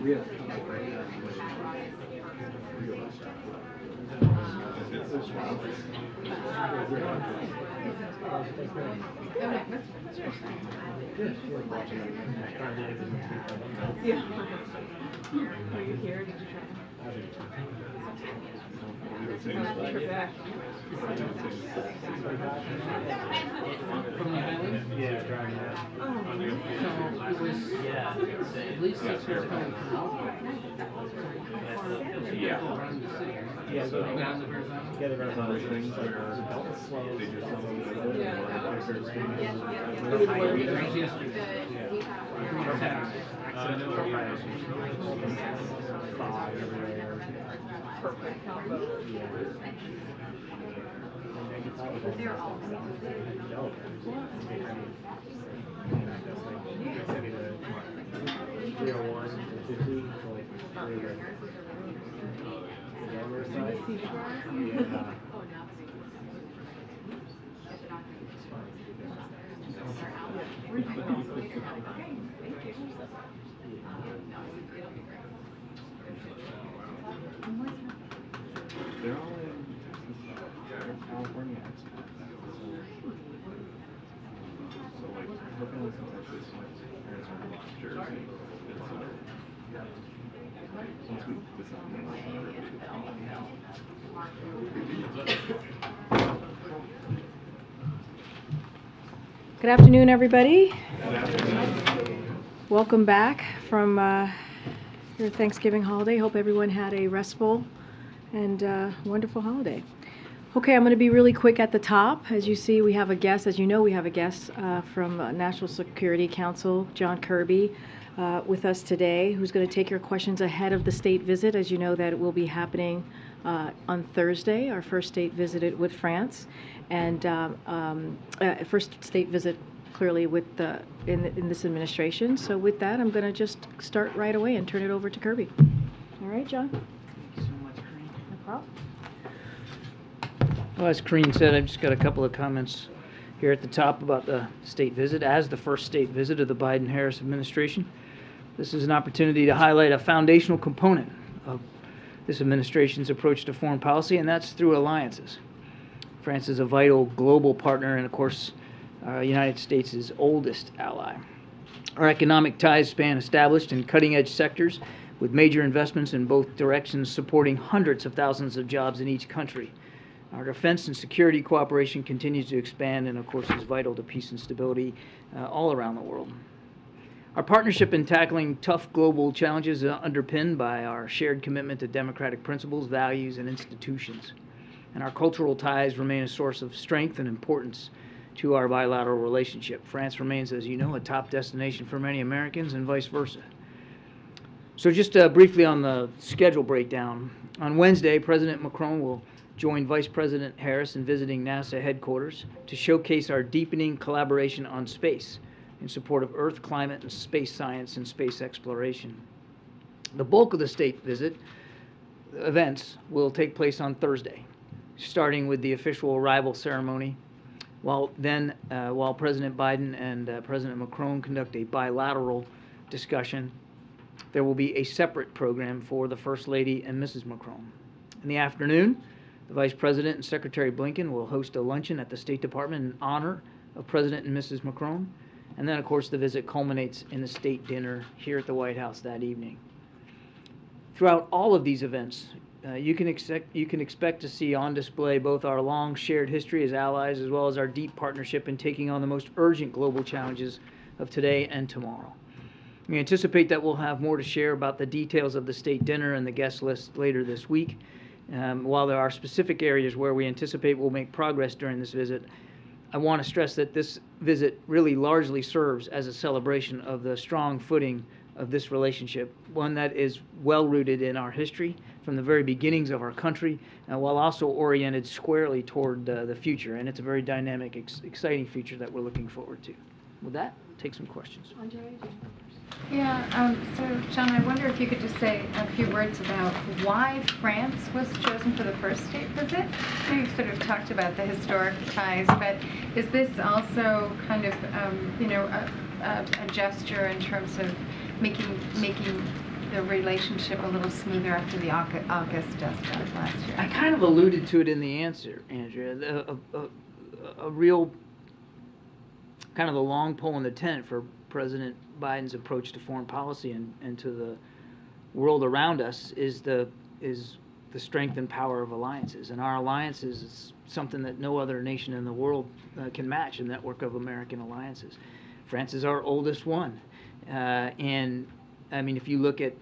Yeah. Are you here? Did you try? From the island? Yeah, driving out. So it was at least 6 hours coming from out. Yeah. Around the city. Yeah, so Down the first island. yeah, there are other things like they just some of the they're all in California expats. So like looking at some Texas, my parents are from Jersey. And so once we decided Good afternoon, everybody. Welcome back from your Thanksgiving holiday. Hope everyone had a restful and wonderful holiday. Okay, I'm going to be really quick at the top. As you see, we have a guest. As you know, we have a guest from National Security Council, John Kirby, with us today, who's going to take your questions ahead of the state visit. As you know, that it will be happening on Thursday, our first state visit with France, and first state visit clearly with in this administration. So with that, I'm going to just start right away and turn it over to Kirby. All right, John. Thank you so much, Karine. No problem. Well, as Karine said, I've just got a couple of comments here at the top about the state visit. As the first state visit of the Biden-Harris administration, this is an opportunity to highlight a foundational component of this administration's approach to foreign policy, and that's through alliances. France is a vital global partner and, of course, the United States' oldest ally. Our economic ties span established and cutting-edge sectors with major investments in both directions supporting hundreds of thousands of jobs in each country. Our defense and security cooperation continues to expand and, of course, is vital to peace and stability all around the world. Our partnership in tackling tough global challenges is underpinned by our shared commitment to democratic principles, values, and institutions. And our cultural ties remain a source of strength and importance to our bilateral relationship. France remains, as you know, a top destination for many Americans and vice versa. So just briefly on the schedule breakdown. On Wednesday, President Macron will join Vice President Harris in visiting NASA headquarters to showcase our deepening collaboration on space in support of Earth, climate, and space science and space exploration. The bulk of the state visit events will take place on Thursday, starting with the official arrival ceremony, while President Biden and President Macron conduct a bilateral discussion. There will be a separate program for the First Lady and Mrs. Macron. In the afternoon, the Vice President and Secretary Blinken will host a luncheon at the State Department in honor of President and Mrs. Macron. And then, of course, the visit culminates in the state dinner here at the White House that evening. Throughout all of these events, you can expect to see on display both our long shared history as allies as well as our deep partnership in taking on the most urgent global challenges of today and tomorrow. We anticipate that we'll have more to share about the details of the state dinner and the guest list later this week. While there are specific areas where we anticipate we'll make progress during this visit, I want to stress that this visit really largely serves as a celebration of the strong footing of this relationship, one that is well-rooted in our history from the very beginnings of our country, while also oriented squarely toward the future. And it's a very dynamic, exciting future that we're looking forward to. With that, take some questions. Andre, do you have Yeah, so John, I wonder if you could just say a few words about why France was chosen for the first state visit. I know you've sort of talked about the historic ties, but is this also kind of, a gesture in terms of making the relationship a little smoother after the August dust ups last year? I kind of alluded to it in the answer, Andrea. A real kind of the long pole in the tent for President Biden's approach to foreign policy and to the world around us is the strength and power of alliances. And our alliances is something that no other nation in the world can match, a network of American alliances. France is our oldest one. And I mean, if you look at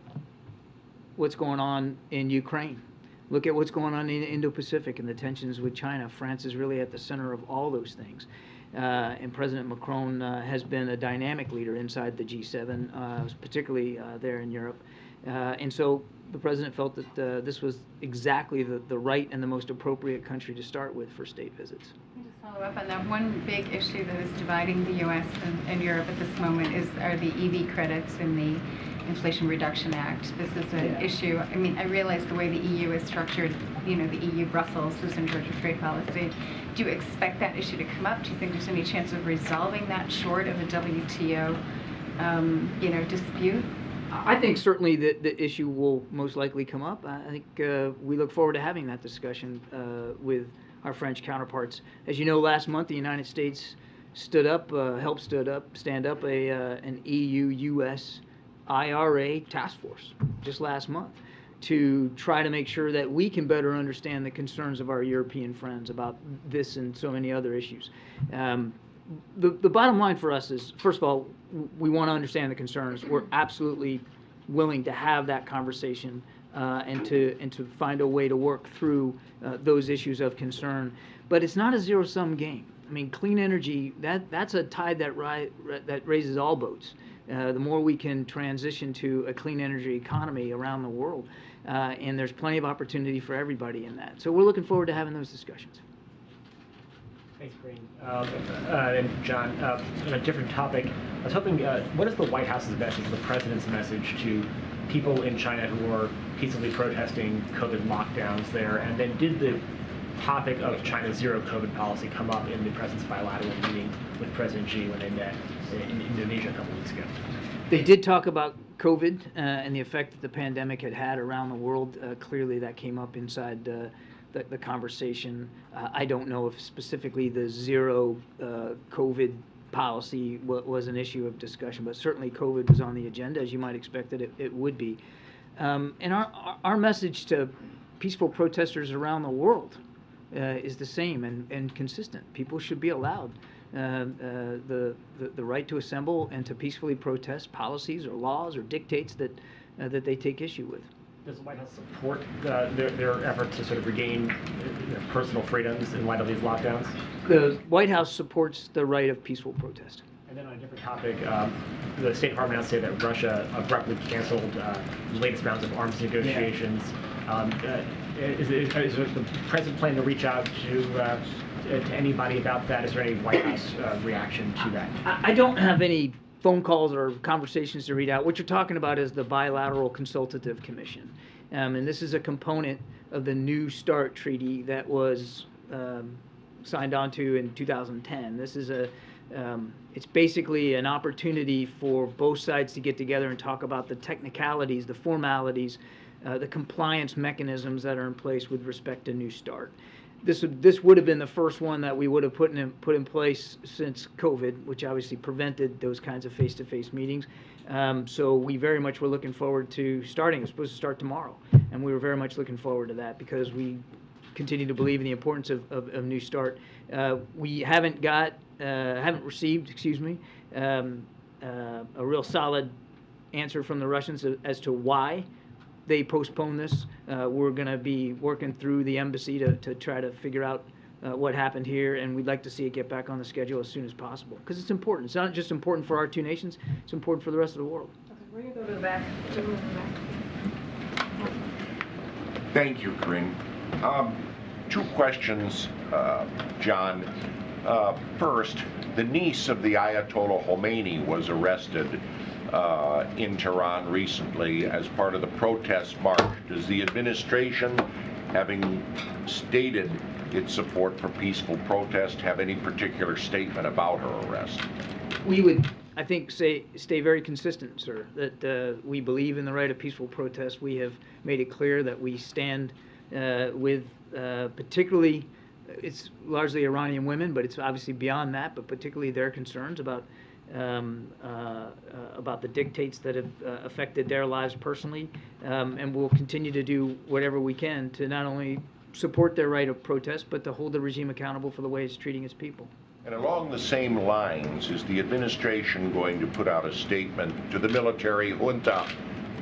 what's going on in Ukraine, look at what's going on in Indo-Pacific and the tensions with China, France is really at the center of all those things. And President Macron has been a dynamic leader inside the G7, particularly there in Europe. And so the president felt that this was exactly the right and the most appropriate country to start with for state visits. Let me just follow up on that. One big issue that is dividing the U.S. and Europe at this moment are the EV credits in the Inflation Reduction Act. This is an issue. I mean, I realize the way the EU is structured, you know, the EU Brussels is in charge of trade policy. Do you expect that issue to come up? Do you think there's any chance of resolving that short of a WTO, dispute? I think certainly the issue will most likely come up. I think we look forward to having that discussion with our French counterparts. As you know, last month the United States helped stand up an EU-U.S. IRA task force just last month to try to make sure that we can better understand the concerns of our European friends about this and so many other issues. The bottom line for us is, first of all, we want to understand the concerns. We're absolutely willing to have that conversation and to find a way to work through those issues of concern. But it's not a zero-sum game. I mean, clean energy, that's a tide that raises all boats. The more we can transition to a clean energy economy around the world, and there's plenty of opportunity for everybody in that. So we're looking forward to having those discussions. Thanks, Karine. And John, on a different topic, I was hoping, what is the White House's message, the president's message to people in China who are peacefully protesting COVID lockdowns there? And then did the topic of China's zero COVID policy come up in the president's bilateral meeting with President Xi when they met in Indonesia a couple weeks ago? They did talk about COVID and the effect that the pandemic had around the world. Clearly that came up inside the conversation. I don't know if specifically the zero COVID policy was an issue of discussion, but certainly COVID was on the agenda, as you might expect that it would be. And our message to peaceful protesters around the world is the same and consistent. People should be allowed the right to assemble and to peacefully protest policies or laws or dictates that they take issue with. Does the White House support their effort to sort of regain personal freedoms in light of these lockdowns? The White House supports the right of peaceful protest. And then on a different topic, the State Department announced today that Russia abruptly canceled the latest rounds of arms negotiations. Is the president planning to reach out to anybody about that? Is there any White House reaction to that? I don't have any phone calls or conversations to read out. What you're talking about is the Bilateral Consultative Commission. And this is a component of the New START treaty that was signed onto in 2010. This is it's basically an opportunity for both sides to get together and talk about the technicalities, the formalities, the compliance mechanisms that are in place with respect to New START. This would have been the first one that we would have put in place since COVID, which obviously prevented those kinds of face-to-face meetings. So we very much were looking forward to starting. It's supposed to start tomorrow, and we were very much looking forward to that because we continue to believe in the importance of New START. We haven't received, a real solid answer from the Russians as to why they postponed this. We're going to be working through the embassy to try to figure out what happened here, and we'd like to see it get back on the schedule as soon as possible because it's important. It's not just important for our two nations, it's important for the rest of the world. Okay, we're going to go to the back. Thank you, Karine. Two questions, John. First, the niece of the Ayatollah Khomeini was arrested in Tehran recently as part of the protest march. Does the administration, having stated its support for peaceful protest, have any particular statement about her arrest? We would I think stay very consistent, sir, that we believe in the right of peaceful protest. We have made it clear that we stand with particularly, it's largely Iranian women, but it's obviously beyond that, but particularly their concerns about the dictates that have affected their lives personally, and we'll continue to do whatever we can to not only support their right of protest, but to hold the regime accountable for the way it's treating its people. And along the same lines, is the administration going to put out a statement to the military junta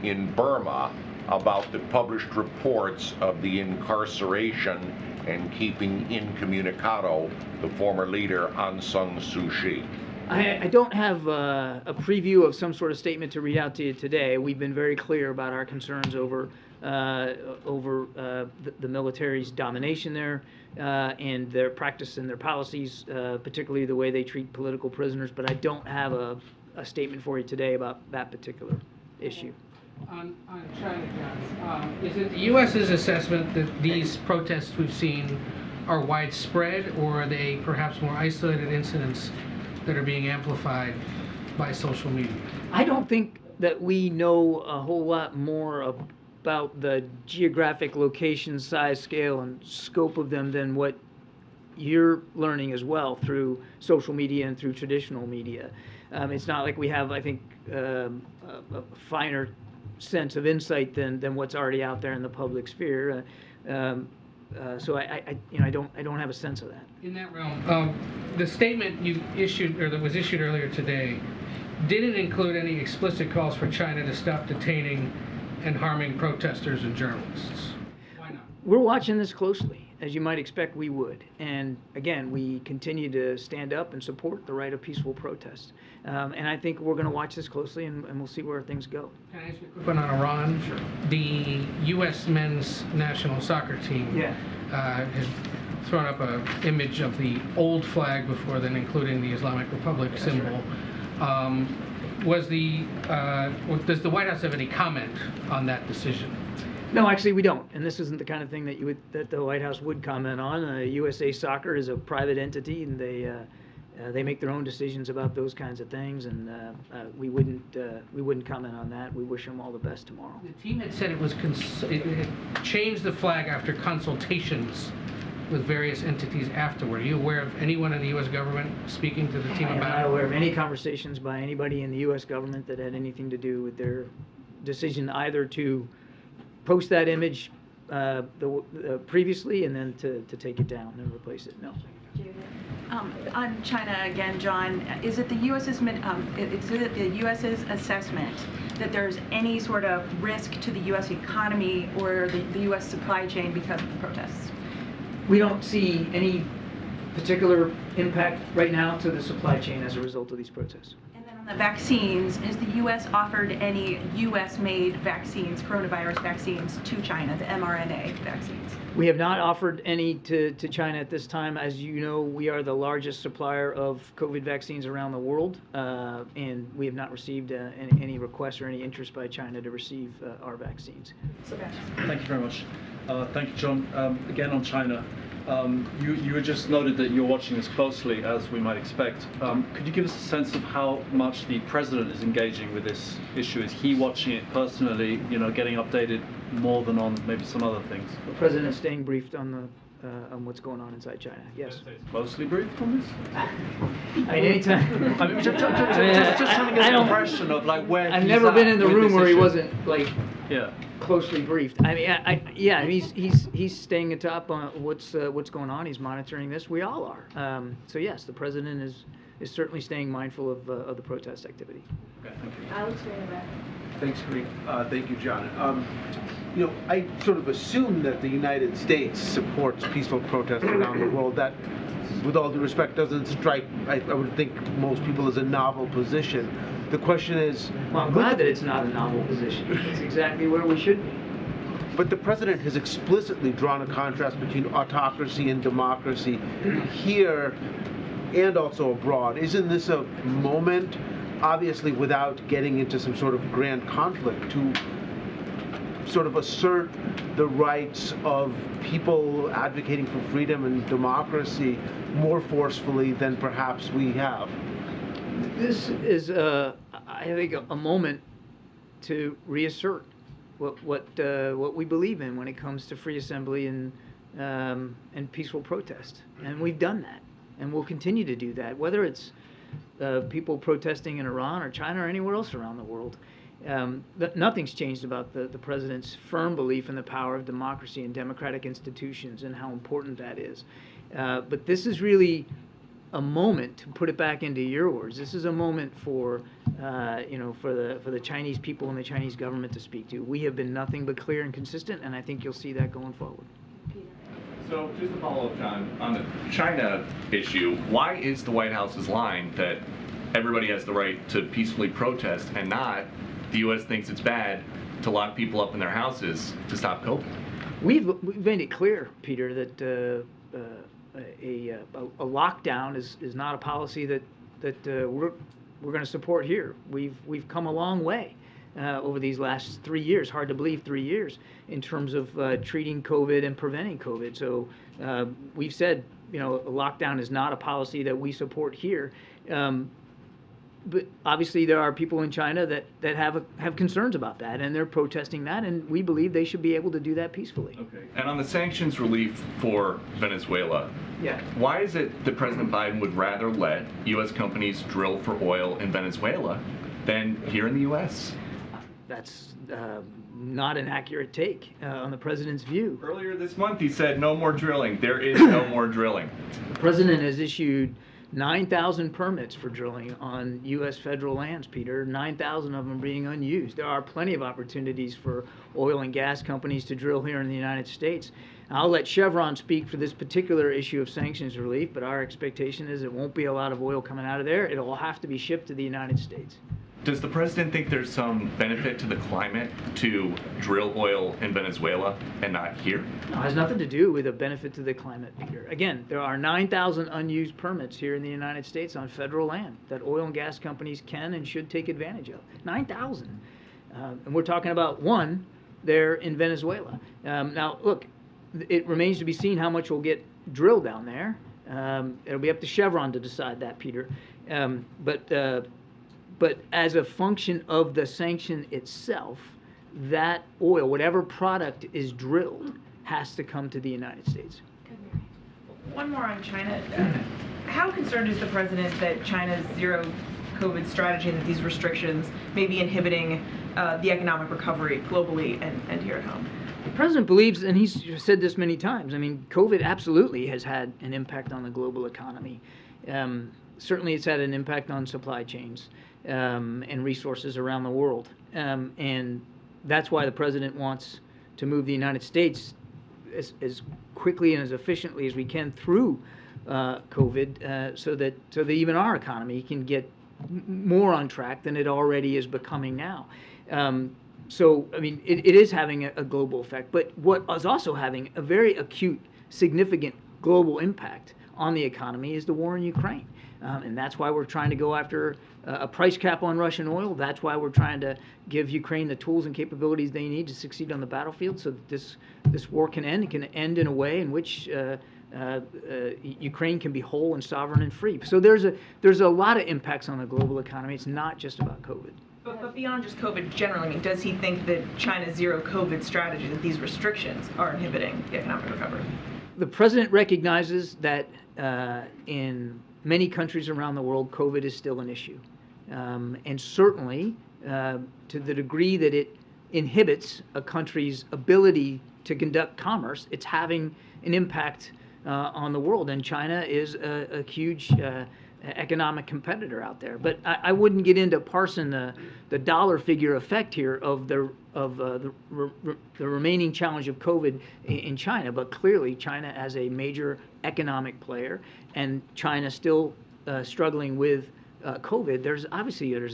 in Burma about the published reports of the incarceration and keeping incommunicado the former leader Aung San Suu Kyi? I don't have a preview of some sort of statement to read out to you today. We've been very clear about our concerns over the military's domination there and their practice and their policies, particularly the way they treat political prisoners. But I don't have a statement for you today about that particular issue. On China, John, is it the U.S.'s assessment that these protests we've seen are widespread, or are they perhaps more isolated incidents that are being amplified by social media? I don't think that we know a whole lot more about the geographic location, size, scale, and scope of them than what you're learning as well through social media and through traditional media. It's not like we have, I think, a finer sense of insight than what's already out there in the public sphere. So I don't have a sense of that. In that realm, the statement you issued, or that was issued earlier today, didn't include any explicit calls for China to stop detaining and harming protesters and journalists. Why not? We're watching this closely, as you might expect we would. And again, we continue to stand up and support the right of peaceful protest. And I think we're going to watch this closely, and we'll see where things go. Can I ask you a quick one on Iran? Sure. The U.S. men's national soccer team has thrown up an image of the old flag before then, including the Islamic Republic symbol. Right. Does the White House have any comment on that decision? No, actually, we don't. And this isn't the kind of thing that the White House would comment on. USA Soccer is a private entity, and they make their own decisions about those kinds of things. And we wouldn't comment on that. We wish them all the best tomorrow. The team had said it had changed the flag after consultations with various entities afterward. Are you aware of anyone in the U.S. government speaking to the team about it? I'm not aware of any conversations by anybody in the U.S. government that had anything to do with their decision either to post that image previously and then to take it down and replace it. No. On China again, John, is it the U.S.'s assessment that there's any sort of risk to the U.S. economy or the U.S. supply chain because of the protests? We don't see any particular impact right now to the supply chain as a result of these protests. And then on the vaccines, has the U.S. offered any U.S.-made vaccines, coronavirus vaccines, to China, the mRNA vaccines? We have not offered any to China at this time. As you know, we are the largest supplier of COVID vaccines around the world, and we have not received any requests or any interest by China to receive our vaccines. Thank you very much. Thank you, John. Again on China, you had just noted that you're watching this closely, as we might expect. Could you give us a sense of how much the president is engaging with this issue? Is he watching it personally, getting updated more than on maybe some other things? The president is staying briefed on what's going on inside China. Yes. Closely briefed on this? I mean, anytime. I mean, just trying to get an impression of where I've never been in the room where he wasn't yeah, closely briefed. I mean, he's staying atop on what's going on. He's monitoring this. We all are. So yes, the president is certainly staying mindful of the protest activity. Okay, thank you. Alex, right about. Thanks, Karine. Thank you, John. I sort of assume that the United States supports peaceful protest around the world. That, with all due respect, doesn't strike, I would think, most people as a novel position. The question is... Well, I'm glad that it's not a novel position. It's exactly where we should be. But the president has explicitly drawn a contrast between autocracy and democracy here and also abroad. Isn't this a moment, obviously without getting into some sort of grand conflict, to sort of assert the rights of people advocating for freedom and democracy more forcefully than perhaps we have? This is, I think, a moment to reassert what we believe in when it comes to free assembly and peaceful protest, and we've done that, and we'll continue to do that, whether it's people protesting in Iran or China or anywhere else around the world. Nothing's changed about the president's firm belief in the power of democracy and democratic institutions and how important that is. But this is really a moment, to put it back into your words, this is a moment for for the Chinese people and the Chinese government to speak to. We have been nothing but clear and consistent, and I think you'll see that going forward. So just to follow up, John, on the China issue, why is the White House's line that everybody has the right to peacefully protest and not the U.S. thinks it's bad to lock people up in their houses to stop COVID? We've made it clear, Peter, that a lockdown is not a policy that we're going to support here. We've come a long way over these last 3 years. Hard to believe, 3 years in terms of treating COVID and preventing COVID. So we've said, a lockdown is not a policy that we support here. But obviously there are people in China that have concerns about that, and they're protesting that, and we believe they should be able to do that peacefully. Okay. And on the sanctions relief for Venezuela, yeah, why is it that President Biden would rather let U.S. companies drill for oil in Venezuela than here in the U.S.? That's not an accurate take on the president's view. Earlier this month he said no more drilling. There is no more drilling. The president has issued 9,000 permits for drilling on U.S. federal lands, Peter. 9,000 of them being unused. There are plenty of opportunities for oil and gas companies to drill here in the United States. I'll let Chevron speak for this particular issue of sanctions relief, but our expectation is it won't be a lot of oil coming out of there. It'll have to be shipped to the United States. Does the president think there's some benefit to the climate to drill oil in Venezuela and not here? No, it has nothing to do with a benefit to the climate, Peter. Again, there are 9,000 unused permits here in the United States on federal land that oil and gas companies can and should take advantage of. 9,000. And we're talking about one there in Venezuela. Now, look, it remains to be seen how much will get drilled down there. It'll be up to Chevron to decide that, Peter. But as a function of the sanction itself, that oil, whatever product is drilled, has to come to the United States. One more on China. How concerned is the president that China's zero COVID strategy and that these restrictions may be inhibiting the economic recovery globally and here at home? The president believes, and he's said this many times, I mean, COVID absolutely has had an impact on the global economy. Certainly it's had an impact on supply chains and resources around the world. And that's why the president wants to move the United States as quickly and as efficiently as we can through COVID so that even our economy can get more on track than it already is becoming now. So, I mean, it is having a global effect, but what is also having a very acute, significant global impact on the economy is the war in Ukraine. And that's why we're trying to go after a price cap on Russian oil. That's why we're trying to give Ukraine the tools and capabilities they need to succeed on the battlefield so that this war can end. It can end in a way in which Ukraine can be whole and sovereign and free. So there's a lot of impacts on the global economy. It's not just about COVID. But beyond just COVID generally, I mean, does he think that China's zero COVID strategy, that these restrictions are inhibiting the economic recovery? The president recognizes that in many countries around the world, COVID is still an issue. And certainly, to the degree that it inhibits a country's ability to conduct commerce, it's having an impact on the world. And China is a huge economic competitor out there. But I wouldn't get into parsing the dollar figure effect here of the remaining challenge of COVID in China. But clearly, China as a major economic player, and China still struggling with COVID, there's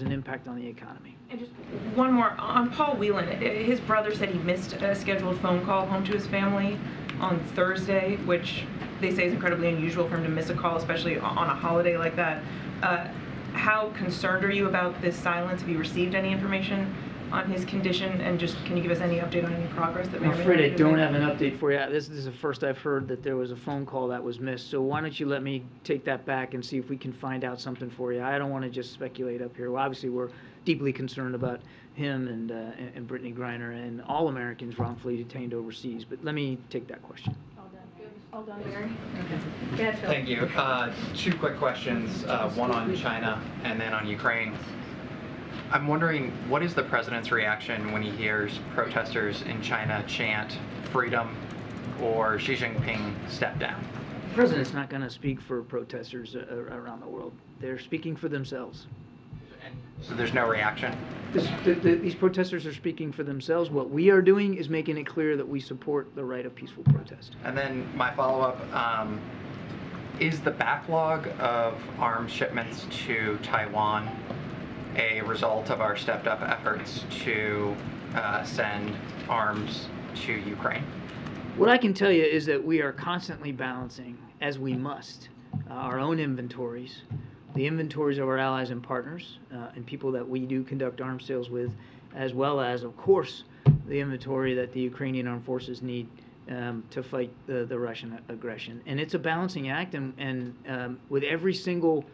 an impact on the economy. And just one more on Paul Whelan. His brother said he missed a scheduled phone call home to his family on Thursday, which they say is incredibly unusual for him to miss a call, especially on a holiday like that. How concerned are you about this silence? Have you received any information on his condition, and just can you give us any update on any progress that may I'm or may afraid not I be don't made? have an update for you. This is the first I've heard that there was a phone call that was missed. So why don't you let me take that back and see if we can find out something for you. I don't want to just speculate up here. Well, obviously, we're deeply concerned about him and Brittney Griner and all Americans wrongfully detained overseas. But let me take that question. All done, Barry? Okay. Go ahead, Phil. Thank you. Two quick questions, one on China and then on Ukraine. I'm wondering, what is the president's reaction when he hears protesters in China chant freedom or Xi Jinping step down? The president's not going to speak for protesters around the world. They're speaking for themselves. So there's no reaction? These protesters are speaking for themselves. What we are doing is making it clear that we support the right of peaceful protest. And then my follow-up, is the backlog of arms shipments to Taiwan a result of our stepped-up efforts to send arms to Ukraine? What I can tell you is that we are constantly balancing, as we must, our own inventories, the inventories of our allies and partners, and people that we do conduct arms sales with, as well as, of course, the inventory that the Ukrainian armed forces need to fight the Russian aggression. And it's a balancing act, and with every single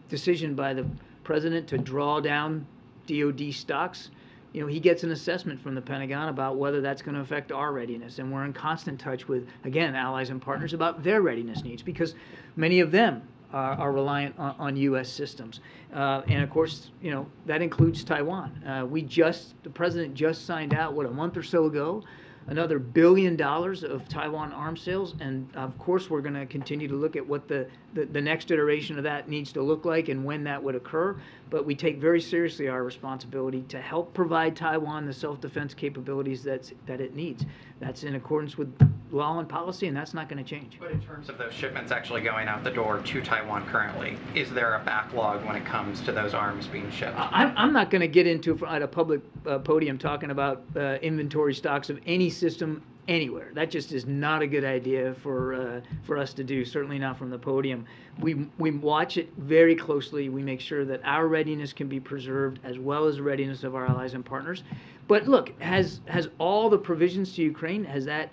decision by the president to draw down DoD stocks, you know, he gets an assessment from the Pentagon about whether that's going to affect our readiness. And we're in constant touch with, again, allies and partners about their readiness needs, because many of them are reliant on U.S. systems. And of course, you know, that includes Taiwan. The president just signed out, a month or so ago, another $1 billion of Taiwan arms sales, and of course we're going to continue to look at what the next iteration of that needs to look like and when that would occur. But we take very seriously our responsibility to help provide Taiwan the self-defense capabilities that it needs. That's in accordance with law and policy, and that's not going to change. But in terms of those shipments actually going out the door to Taiwan currently, is there a backlog when it comes to those arms being shipped? I'm not going to get into at a public podium talking about inventory stocks of any system anywhere. That just is not a good idea for us to do, certainly not from the podium. We watch it very closely. We make sure that our readiness can be preserved as well as the readiness of our allies and partners. But look, has all the provisions to Ukraine, has that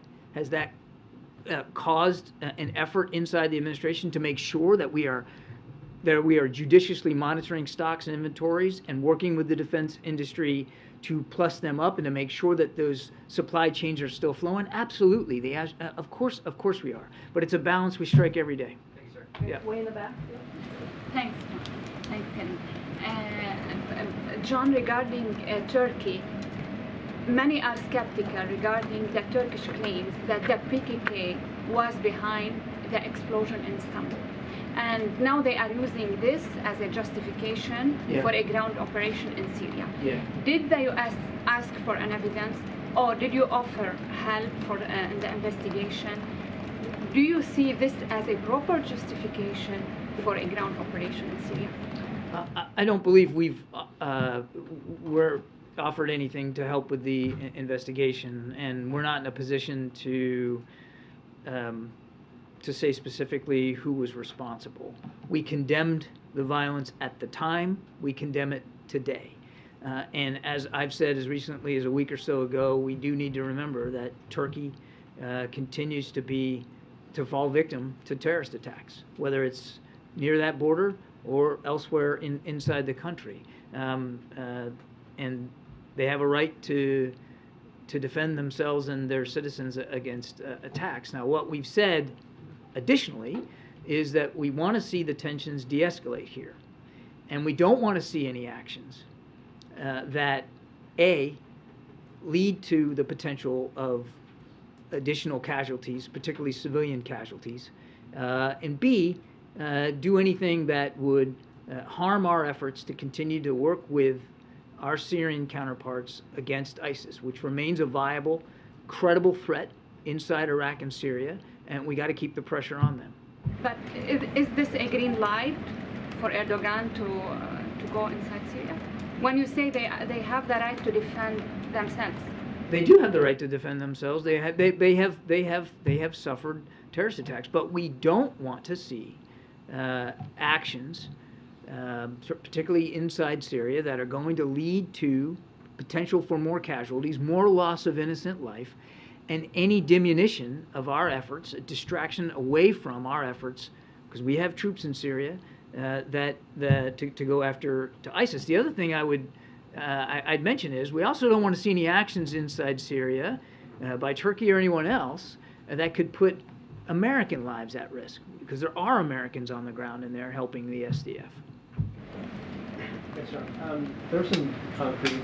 caused an effort inside the administration to make sure that we are judiciously monitoring stocks and inventories and working with the defense industry to plus them up and to make sure that those supply chains are still flowing? Absolutely. Of course we are. But it's a balance we strike every day. Thanks, sir. Yeah. Way in the back. Thanks. Thanks, Ken. John, regarding Turkey, many are skeptical regarding the Turkish claims that the PKK was behind the explosion in Istanbul. And now they are using this as a justification for a ground operation in Syria. Yeah. Did the U.S. ask for an evidence, or did you offer help for in the investigation? Do you see this as a proper justification for a ground operation in Syria? I don't believe we're offered anything to help with the investigation, and we're not in a position to say specifically who was responsible. We condemned the violence at the time. We condemn it today. And as I've said as recently as a week or so ago, we do need to remember that Turkey continues to fall victim to terrorist attacks, whether it's near that border or elsewhere inside the country. And they have a right to defend themselves and their citizens against attacks. Now, what we've said additionally is that we want to see the tensions de-escalate here. And we don't want to see any actions that, A, lead to the potential of additional casualties, particularly civilian casualties, and B, do anything that would harm our efforts to continue to work with our Syrian counterparts against ISIS, which remains a viable, credible threat inside Iraq and Syria, and we got to keep the pressure on them. But is this a green light for Erdogan to go inside Syria? When you say they have the right to defend themselves, they do have the right to defend themselves. They have suffered terrorist attacks, but we don't want to see actions, particularly inside Syria, that are going to lead to potential for more casualties, more loss of innocent life, and any diminution of our efforts, a distraction away from our efforts, because we have troops in Syria to go after ISIS. The other thing I'd mention is we also don't want to see any actions inside Syria by Turkey or anyone else that could put American lives at risk, because there are Americans on the ground and they're helping the SDF. Thanks, John. There are some concrete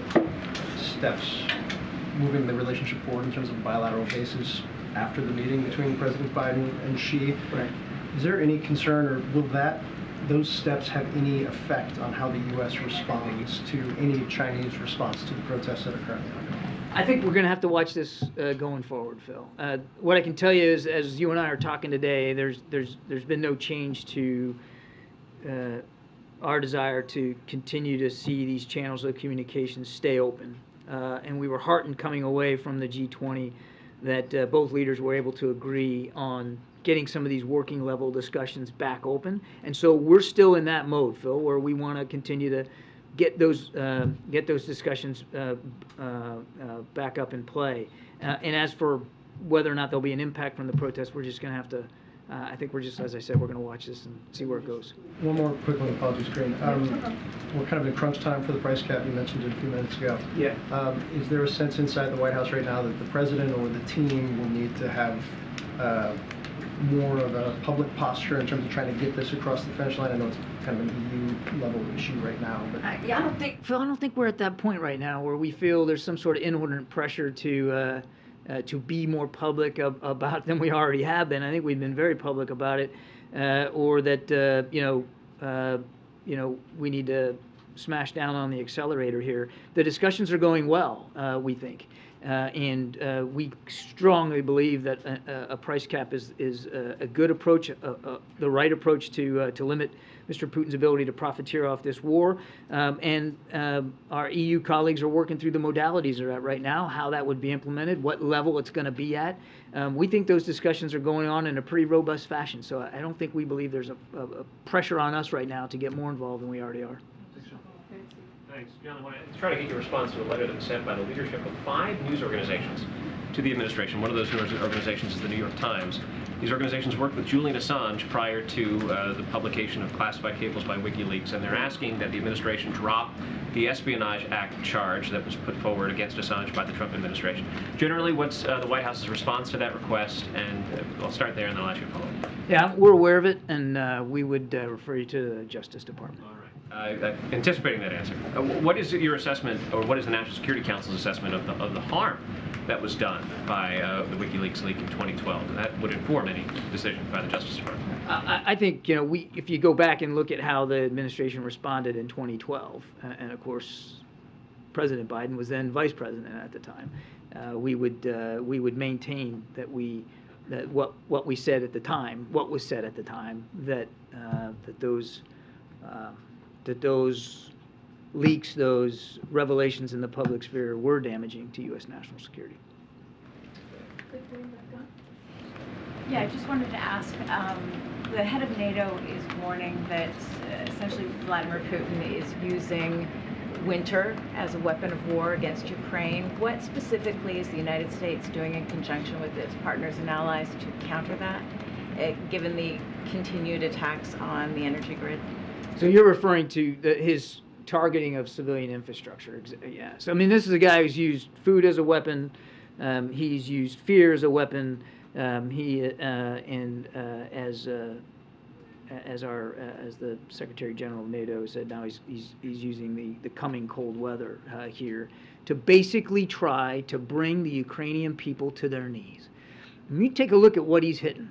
steps moving the relationship forward in terms of a bilateral basis after the meeting between President Biden and Xi. Right. Is there any concern, or will those steps have any effect on how the U.S. responds to any Chinese response to the protests that are currently ongoing? I think we're going to have to watch this going forward, Phil. What I can tell you is, as you and I are talking today, there's been no change to our desire to continue to see these channels of communication stay open. And we were heartened coming away from the G20 that both leaders were able to agree on getting some of these working level discussions back open. And so we're still in that mode, Phil, where we want to continue to get those discussions back up in play. And as for whether or not there'll be an impact from the protests, we're just going to have to, I think we're just, as I said, we're going to watch this and see where it goes. One more quick one, apologies, Karine. We're kind of in crunch time for the price cap. You mentioned it a few minutes ago. Yeah. Is there a sense inside the White House right now that the president or the team will need to have more of a public posture in terms of trying to get this across the finish line? I know it's kind of an EU level issue right now, but Yeah, I don't think we're at that point right now where we feel there's some sort of inordinate pressure to be more public about than we already have been. I think we've been very public about it, or that we need to smash down on the accelerator here. The discussions are going well, we think. And we strongly believe that a price cap is a good approach, the right approach to limit Mr. Putin's ability to profiteer off this war. And our EU colleagues are working through the modalities of that right now, how that would be implemented, what level it's going to be at. We think those discussions are going on in a pretty robust fashion. So I don't think we believe there's a pressure on us right now to get more involved than we already are. Thanks. John, I want to try to get your response to a letter that was sent by the leadership of 5 news organizations to the administration. One of those news organizations is the New York Times. These organizations worked with Julian Assange prior to the publication of classified cables by Wikileaks, and they're asking that the administration drop the Espionage Act charge that was put forward against Assange by the Trump administration. Generally, what's the White House's response to that request? And I'll start there, and then I'll ask you a follow-up. Yeah, we're aware of it, and we would refer you to the Justice Department. All right. Anticipating that answer, what is your assessment, or what is the National Security Council's assessment of the harm that was done by the WikiLeaks leak in 2012? And that would inform any decision by the Justice Department. I think, if you go back and look at how the administration responded in 2012, and of course, President Biden was then vice president at the time, we would maintain that what we said at the time, what was said at the time, that those leaks, those revelations in the public sphere were damaging to U.S. national security. Yeah, I just wanted to ask, the head of NATO is warning that essentially Vladimir Putin is using winter as a weapon of war against Ukraine. What specifically is the United States doing in conjunction with its partners and allies to counter that, given the continued attacks on the energy grid? So you're referring to his targeting of civilian infrastructure. Yeah. So I mean, this is a guy who's used food as a weapon. He's used fear as a weapon. As the Secretary General of NATO said, now he's using the coming cold weather here to basically try to bring the Ukrainian people to their knees. When you take a look at what he's hitting,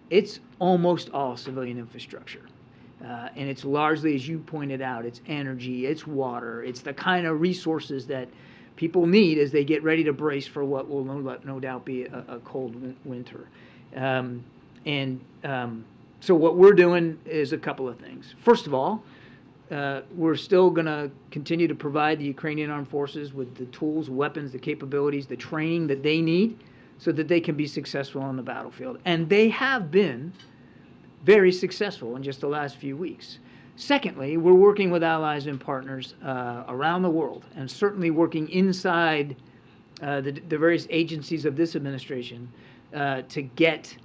it's almost all civilian infrastructure. And it's largely, as you pointed out, it's energy, it's water, it's the kind of resources that people need as they get ready to brace for what will no doubt be a cold winter. So what we're doing is a couple of things. First of all, we're still going to continue to provide the Ukrainian armed forces with the tools, weapons, the capabilities, the training that they need so that they can be successful on the battlefield. And they have been very successful in just the last few weeks. Secondly, we're working with allies and partners around the world, and certainly working inside the various agencies of this administration to get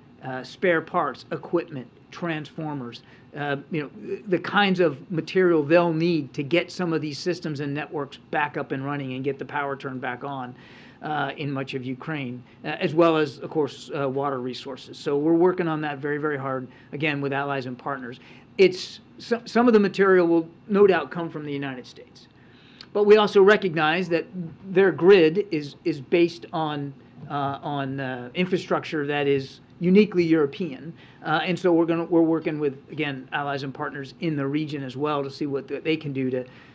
spare parts, equipment, transformers, the kinds of material they'll need to get some of these systems and networks back up and running and get the power turned back on in much of Ukraine, as well as, of course, water resources. So we're working on that very, very hard, again, with allies and partners. Some of the material will no doubt come from the United States. But we also recognize that their grid is based on infrastructure that is uniquely European, and so we're working with, again, allies and partners in the region as well to see what they can do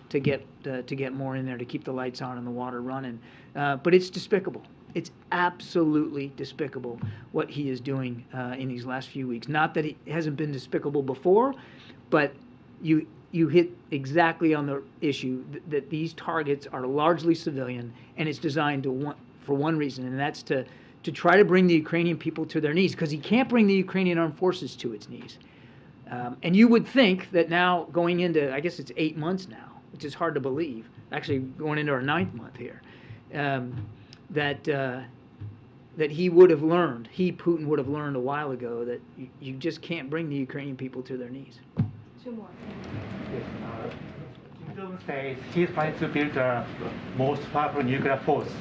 to get more in there to keep the lights on and the water running. But it's despicable. It's absolutely despicable what he is doing in these last few weeks. Not that it hasn't been despicable before, but you hit exactly on the issue that these targets are largely civilian, and it's designed for one reason, and that's to try to bring the Ukrainian people to their knees, because he can't bring the Ukrainian armed forces to its knees. And you would think that now, going into, I guess it's 8 months now, which is hard to believe, actually going into our 9th month here, that he would have learned, Putin would have learned a while ago that you just can't bring the Ukrainian people to their knees. 2 more. Yes, Kim Jong-un says he's trying to build the most powerful nuclear force.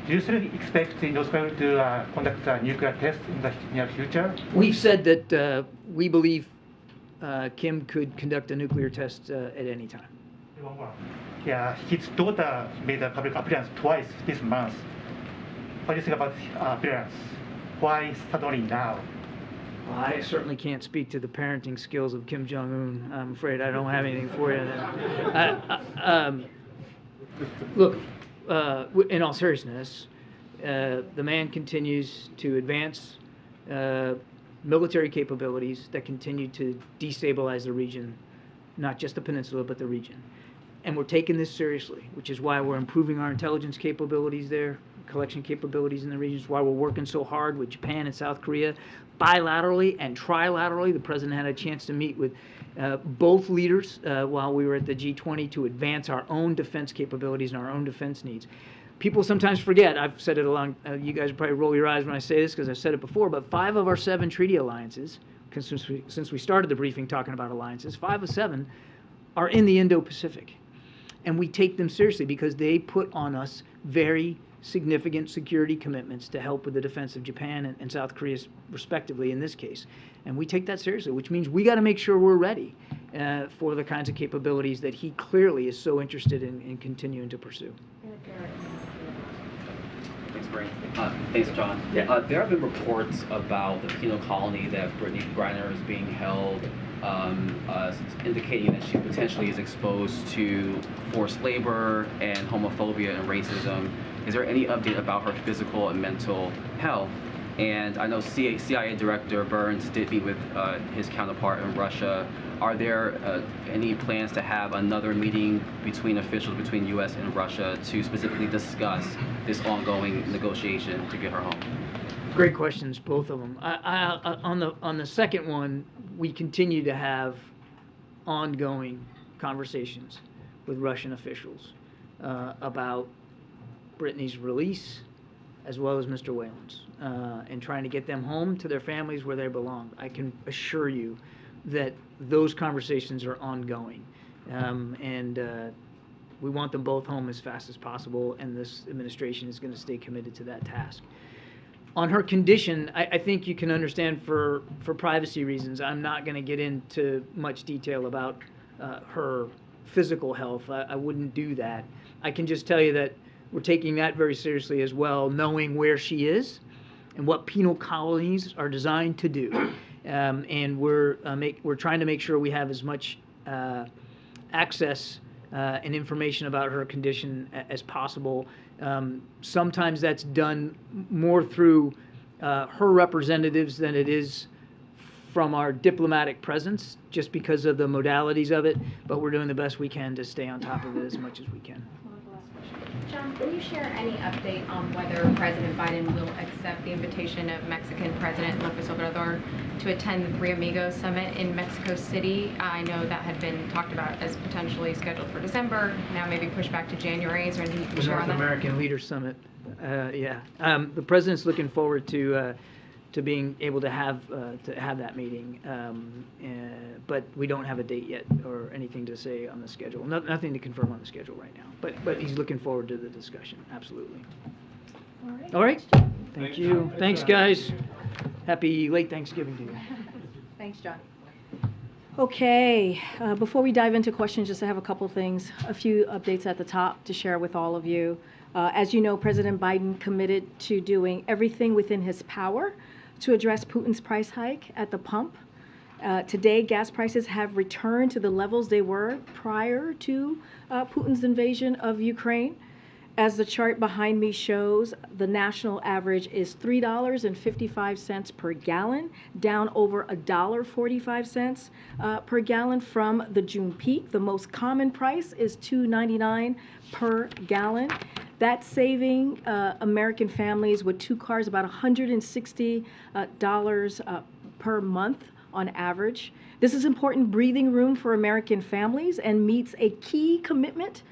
Do you still expect North Korea to conduct a nuclear test in the near future? We've said that we believe Kim could conduct a nuclear test at any time. One more. Yeah, his daughter made a public appearance twice this month. What do you think about appearance? Why suddenly now? Well, I certainly can't speak to the parenting skills of Kim Jong-un. I'm afraid I don't have anything for you. Look, in all seriousness, the man continues to advance military capabilities that continue to destabilize the region, not just the peninsula, but the region. And we're taking this seriously, which is why we're improving our intelligence capabilities there, collection capabilities in the region. It's why we're working so hard with Japan and South Korea, bilaterally and trilaterally. The president had a chance to meet with both leaders while we were at the G20 to advance our own defense capabilities and our own defense needs. People sometimes forget, I've said it you guys probably roll your eyes when I say this because I've said it before, but 5 of our 7 treaty alliances, since we started the briefing talking about alliances, 5 of 7 are in the Indo-Pacific. And we take them seriously because they put on us very significant security commitments to help with the defense of Japan and South Korea, respectively, in this case. And we take that seriously, which means we got to make sure we're ready for the kinds of capabilities that he clearly is so interested in continuing to pursue. Thanks, Brian. Thanks, John. Yeah. There have been reports about the penal colony that Brittney Griner is being held, indicating that she potentially is exposed to forced labor and homophobia and racism. Is there any update about her physical and mental health? And I know CIA Director Burns did meet with his counterpart in Russia. Are there any plans to have another meeting between officials between U.S. and Russia to specifically discuss this ongoing negotiation to get her home? Great questions, both of them. On the second one, we continue to have ongoing conversations with Russian officials about Brittney's release, as well as Mr. Whalen's, and trying to get them home to their families where they belong. I can assure you that those conversations are ongoing, and we want them both home as fast as possible, and this administration is going to stay committed to that task. On her condition, I think you can understand for privacy reasons, I'm not going to get into much detail about her physical health. I wouldn't do that. I can just tell you that we're taking that very seriously as well, knowing where she is and what penal colonies are designed to do. And we're trying to make sure we have as much access and information about her condition as possible. Sometimes that's done more through her representatives than it is from our diplomatic presence, just because of the modalities of it, but we're doing the best we can to stay on top of it as much as we can. John, can you share any update on whether President Biden will accept the invitation of Mexican President López Obrador to attend the Three Amigos Summit in Mexico City? I know that had been talked about as potentially scheduled for December, now maybe pushed back to January. Is there anything you can The share North on that? American Leaders Summit. Yeah. The president's looking forward to being able to have that meeting, but we don't have a date yet or anything to say on the schedule. Nothing to confirm on the schedule right now. But he's looking forward to the discussion. Absolutely. All right. Thank you. Thanks, guys. Happy late Thanksgiving to you. Thanks, John. Okay, before we dive into questions, just to have a couple things, a few updates at the top to share with all of you. As you know, President Biden committed to doing everything within his power to address Putin's price hike at the pump. Today, gas prices have returned to the levels they were prior to Putin's invasion of Ukraine. As the chart behind me shows, the national average is $3.55 per gallon, down over $1.45 per gallon from the June peak. The most common price is $2.99 per gallon. That's saving American families with 2 cars about $160 per month on average. This is important breathing room for American families and meets a key commitment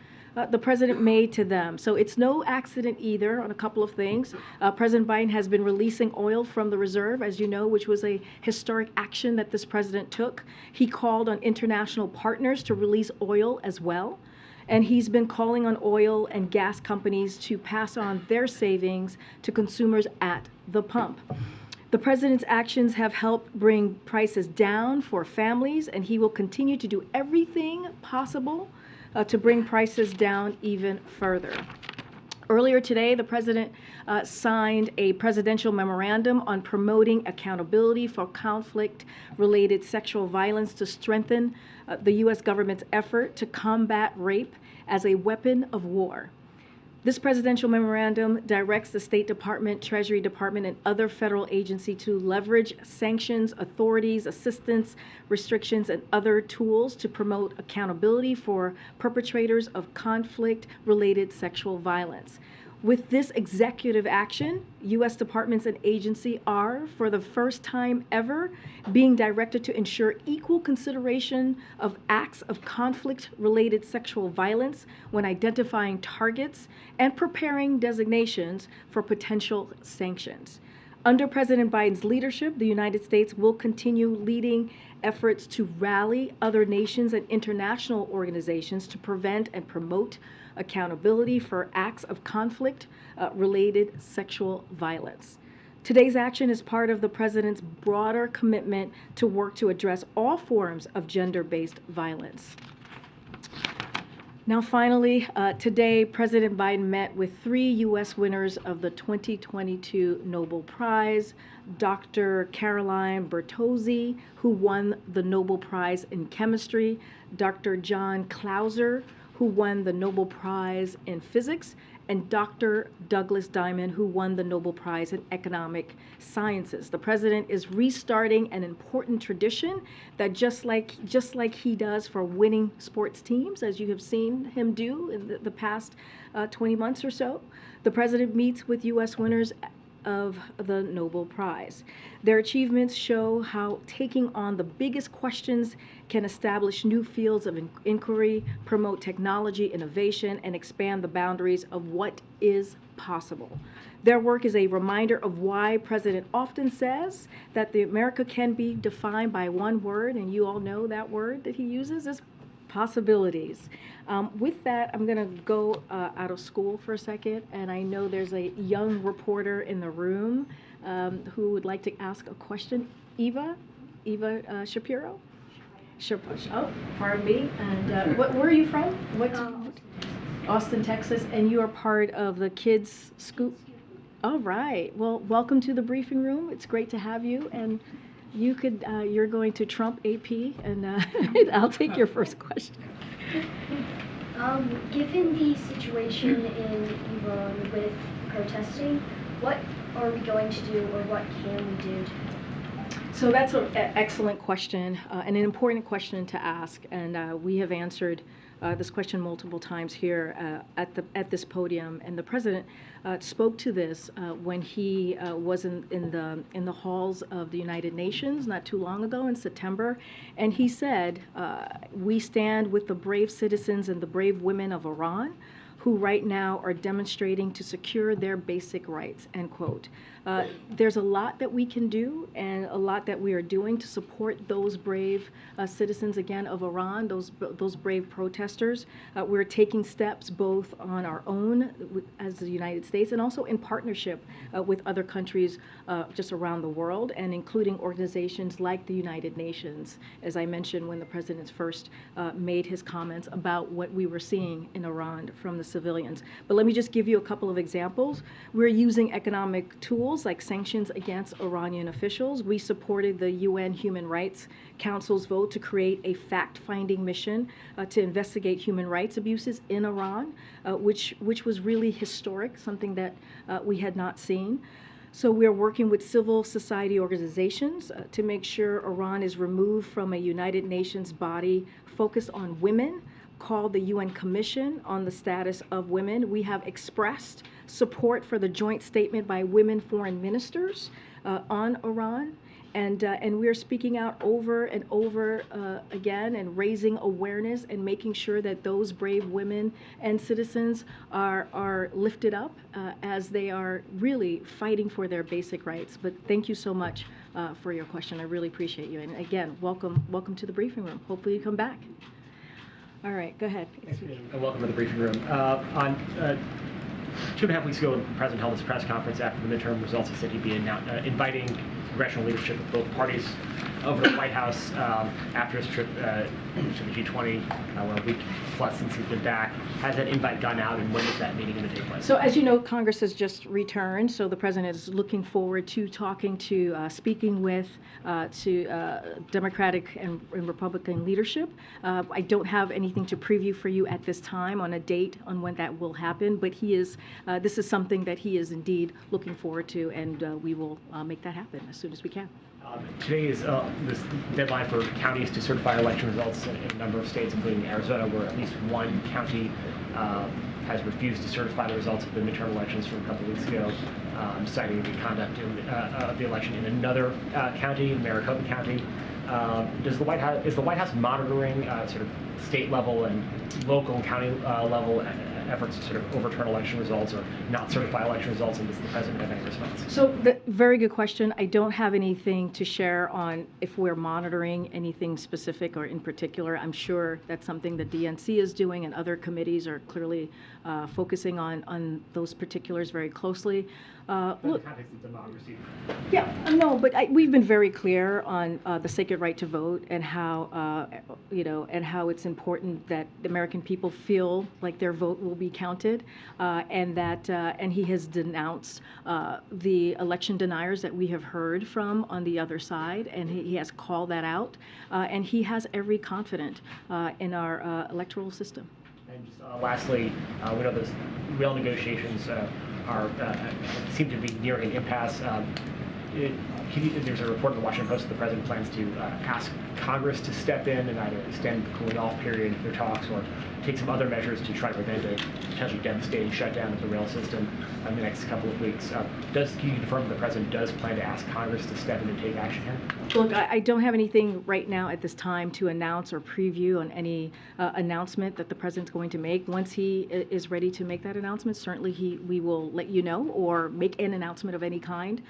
the president made to them. So it's no accident either on a couple of things. President Biden has been releasing oil from the reserve, as you know, which was a historic action that this president took. He called on international partners to release oil as well. And he's been calling on oil and gas companies to pass on their savings to consumers at the pump. The president's actions have helped bring prices down for families, and he will continue to do everything possible to bring prices down even further. Earlier today, the president signed a presidential memorandum on promoting accountability for conflict-related sexual violence to strengthen the U.S. government's effort to combat rape as a weapon of war. This presidential memorandum directs the State Department, Treasury Department, and other federal agencies to leverage sanctions, authorities, assistance, restrictions, and other tools to promote accountability for perpetrators of conflict-related sexual violence. With this executive action, U.S. departments and agencies are, for the first time ever, being directed to ensure equal consideration of acts of conflict-related sexual violence when identifying targets and preparing designations for potential sanctions. Under President Biden's leadership, the United States will continue leading efforts to rally other nations and international organizations to prevent and promote accountability for acts of conflict-related sexual violence. Today's action is part of the president's broader commitment to work to address all forms of gender-based violence. Now, finally, today, President Biden met with 3 U.S. winners of the 2022 Nobel Prize, Dr. Caroline Bertozzi, who won the Nobel Prize in Chemistry, Dr. John Clauser, who won the Nobel Prize in Physics, and Dr. Douglas Diamond, who won the Nobel Prize in Economic Sciences. The president is restarting an important tradition that just like he does for winning sports teams, as you have seen him do in the past 20 months or so, the president meets with U.S. winners of the Nobel Prize. Their achievements show how taking on the biggest questions can establish new fields of inquiry, promote technology innovation, and expand the boundaries of what is possible. Their work is a reminder of why President often says that America can be defined by one word, and you all know that word that he uses is possibilities. With that, I'm going to go out of school for a second, and I know there's a young reporter in the room who would like to ask a question. Eva Shapiro? Oh, pardon me. And where are you from? Austin, Texas, and you are part of the Kids Scoop. All right. Well, welcome to the briefing room. It's great to have you, and you could. You're going to trump AP, and I'll take your first question. Given the situation in Iran with protesting, what are we going to do, or what can we do? So that's an excellent question and an important question to ask, and we have answered this question multiple times here at this podium, and the president spoke to this when he was in the halls of the United Nations not too long ago in September, and he said, "We stand with the brave citizens and the brave women of Iran, who right now are demonstrating to secure their basic rights," end quote. There's a lot that we can do and a lot that we are doing to support those brave citizens, again, of Iran, those brave protesters. We're taking steps both on our own as the United States and also in partnership with other countries just around the world, and including organizations like the United Nations, as I mentioned when the president first made his comments about what we were seeing in Iran from the civilians. But let me just give you a couple of examples. We're using economic tools like sanctions against Iranian officials. We supported the UN Human Rights Council's vote to create a fact-finding mission to investigate human rights abuses in Iran, which was really historic, something that we had not seen. So we're working with civil society organizations to make sure Iran is removed from a United Nations body focused on women, called the UN Commission on the Status of Women. We have expressed support for the joint statement by women foreign ministers on Iran. And we're speaking out over and over again and raising awareness and making sure that those brave women and citizens are lifted up as they are really fighting for their basic rights. But thank you so much for your question. I really appreciate you. And again, welcome to the briefing room. Hopefully you come back. All right, go ahead. And welcome to the briefing room. On 2.5 weeks ago, the president held his press conference after the midterm results. He said he'd be inviting congressional leadership of both parties over to the White House after his trip to the G20, a week plus since he's been back. Has that invite gone out, and when is that meeting going to take place? So as you know, Congress has just returned, so the president is looking forward to talking to, speaking with Democratic and Republican leadership. I don't have anything to preview for you at this time on a date on when that will happen, but he is, this is something that he is indeed looking forward to, and we will make that happen as soon as we can. Today is this deadline for counties to certify election results in a number of states, including Arizona, where at least one county has refused to certify the results of the midterm elections from a couple of weeks ago, citing the conduct of the election in another county, Maricopa County. Is the White House monitoring sort of state level and local and county level efforts to sort of overturn election results or not certify election results, and does the president have any response? So, very good question. I don't have anything to share on if we're monitoring anything specific or in particular. I'm sure that's something the DNC is doing, and other committees are clearly focusing on those particulars very closely. Look, in the context of democracy. Yeah, no, but we've been very clear on the sacred right to vote and how, and how it's important that the American people feel like their vote will be counted, and that, and he has denounced the election deniers that we have heard from on the other side, and he has called that out, and he has every confidence in our electoral system. And just lastly, we know those real negotiations seem to be nearing an impasse. There's a report in the Washington Post that the president plans to ask Congress to step in and either extend the cooling off period of their talks or take some other measures to try to prevent a potentially devastating shutdown of the rail system in the next couple of weeks. Can you confirm that the president does plan to ask Congress to step in and take action here? Look, I don't have anything right now at this time to announce or preview on any announcement that the president's going to make. Once he is ready to make that announcement, certainly we will let you know, or make an announcement of any kind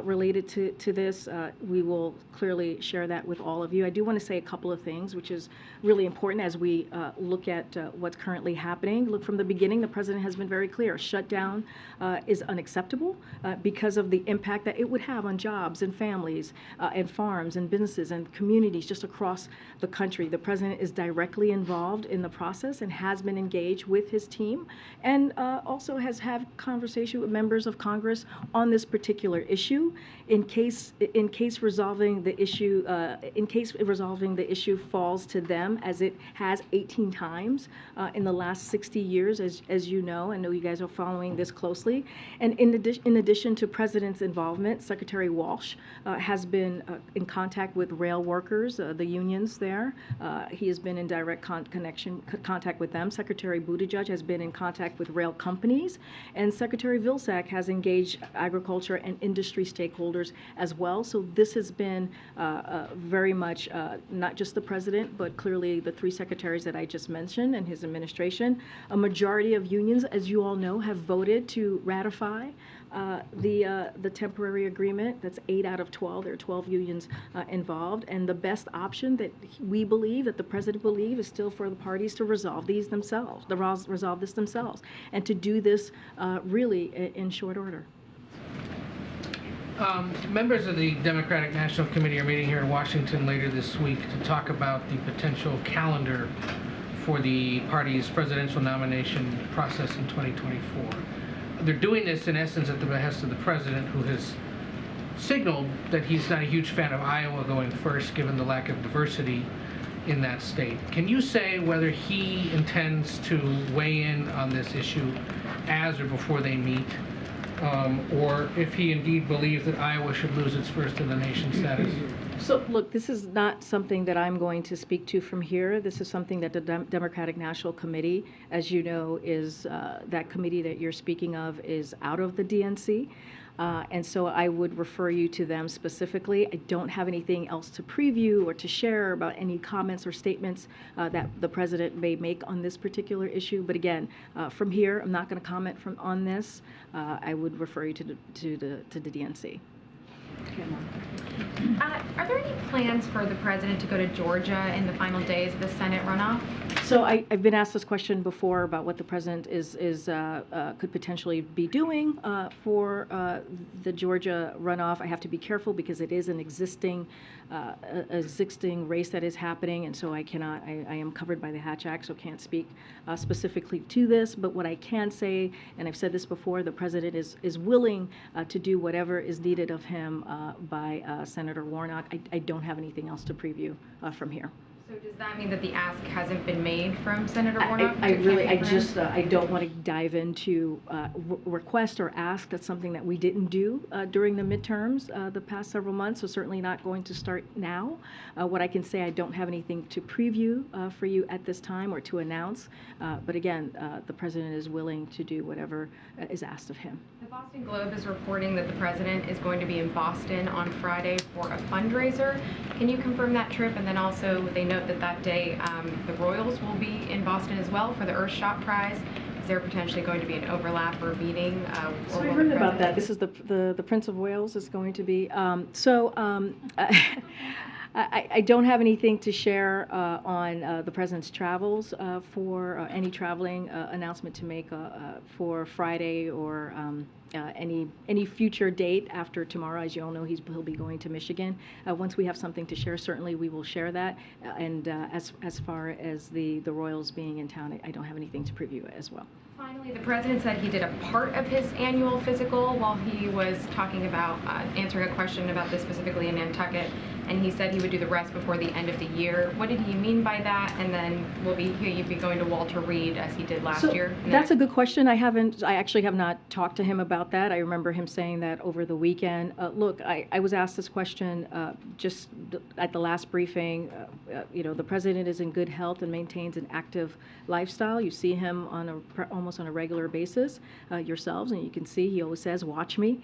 related to this. We will clearly share that with all of you. I do want to say a couple of things, which is really important as we look at what's currently happening. Look, from the beginning, the president has been very clear. Shutdown is unacceptable because of the impact that it would have on jobs and families and farms and businesses and communities just across the country. The president is directly involved in the process and has been engaged with his team, and also has had conversation with members of Congress on this particular issue. in case resolving the issue falls to them, as it has 18 times in the last 60 years, as you know. I know you guys are following this closely. And in addition to President's involvement, Secretary Walsh has been in contact with rail workers, the unions there. He has been in direct contact with them. Secretary Buttigieg has been in contact with rail companies, and Secretary Vilsack has engaged agriculture and industry stakeholders as well. So this has been very much not just the president, but clearly the three secretaries that I just mentioned and his administration. A majority of unions, as you all know, have voted to ratify the temporary agreement. That's 8 out of 12. There are 12 unions involved, and the best option that we believe, that the president believes, is still for the parties to resolve these themselves, resolve this themselves, and to do this really in short order. Members of the Democratic National Committee are meeting here in Washington later this week to talk about the potential calendar for the party's presidential nomination process in 2024. They're doing this, in essence, at the behest of the president, who has signaled that he's not a huge fan of Iowa going first, given the lack of diversity in that state. Can you say whether he intends to weigh in on this issue as or before they meet, or if he indeed believes that Iowa should lose its first-in-the-nation status? So, look, this is not something that I'm going to speak to from here. This is something that the Democratic National Committee, as you know, is that committee that you're speaking of is out of the DNC. And so I would refer you to them specifically. I don't have anything else to preview or to share about any comments or statements that the president may make on this particular issue. But again, from here, I'm not going to comment on this. I would refer you to the DNC. Are there any plans for the president to go to Georgia in the final days of the Senate runoff? So I've been asked this question before about what the president could potentially be doing for the Georgia runoff. I have to be careful because it is an existing race that is happening, and so I am covered by the Hatch Act, so can't speak specifically to this. But what I can say, and I've said this before, the president is willing to do whatever is needed of him by Senator Warnock. I don't have anything else to preview from here. So does that mean that the ask hasn't been made from Senator Warnock? I don't want to dive into request or ask. That's something that we didn't do during the midterms the past several months, so certainly not going to start now. What I can say, I don't have anything to preview for you at this time or to announce, but again, the president is willing to do whatever is asked of him. The Boston Globe is reporting that the president is going to be in Boston on Friday for a fundraiser. Can you confirm that trip? And then also, they note that day the Royals will be in Boston as well for the Earthshot Prize. Is there potentially going to be an overlap or meeting? So I heard about that. This is the Prince of Wales is going to be. I don't have anything to share on the president's travels for any traveling announcement to make for Friday or any future date after tomorrow. As you all know, he'll be going to Michigan. Once we have something to share, certainly we will share that. And as far as the Royals being in town, I don't have anything to preview as well. Finally, the president said he did a part of his annual physical while he was talking about answering a question about this specifically in Nantucket, and he said he would do the rest before the end of the year. What did he mean by that? And then will he be going to Walter Reed as he did last year? That's a good question. I actually have not talked to him about that. I remember him saying that over the weekend. Look, I was asked this question just at the last briefing. The president is in good health and maintains an active lifestyle. You see him on almost on a regular basis yourselves, and you can see he always says, "Watch me."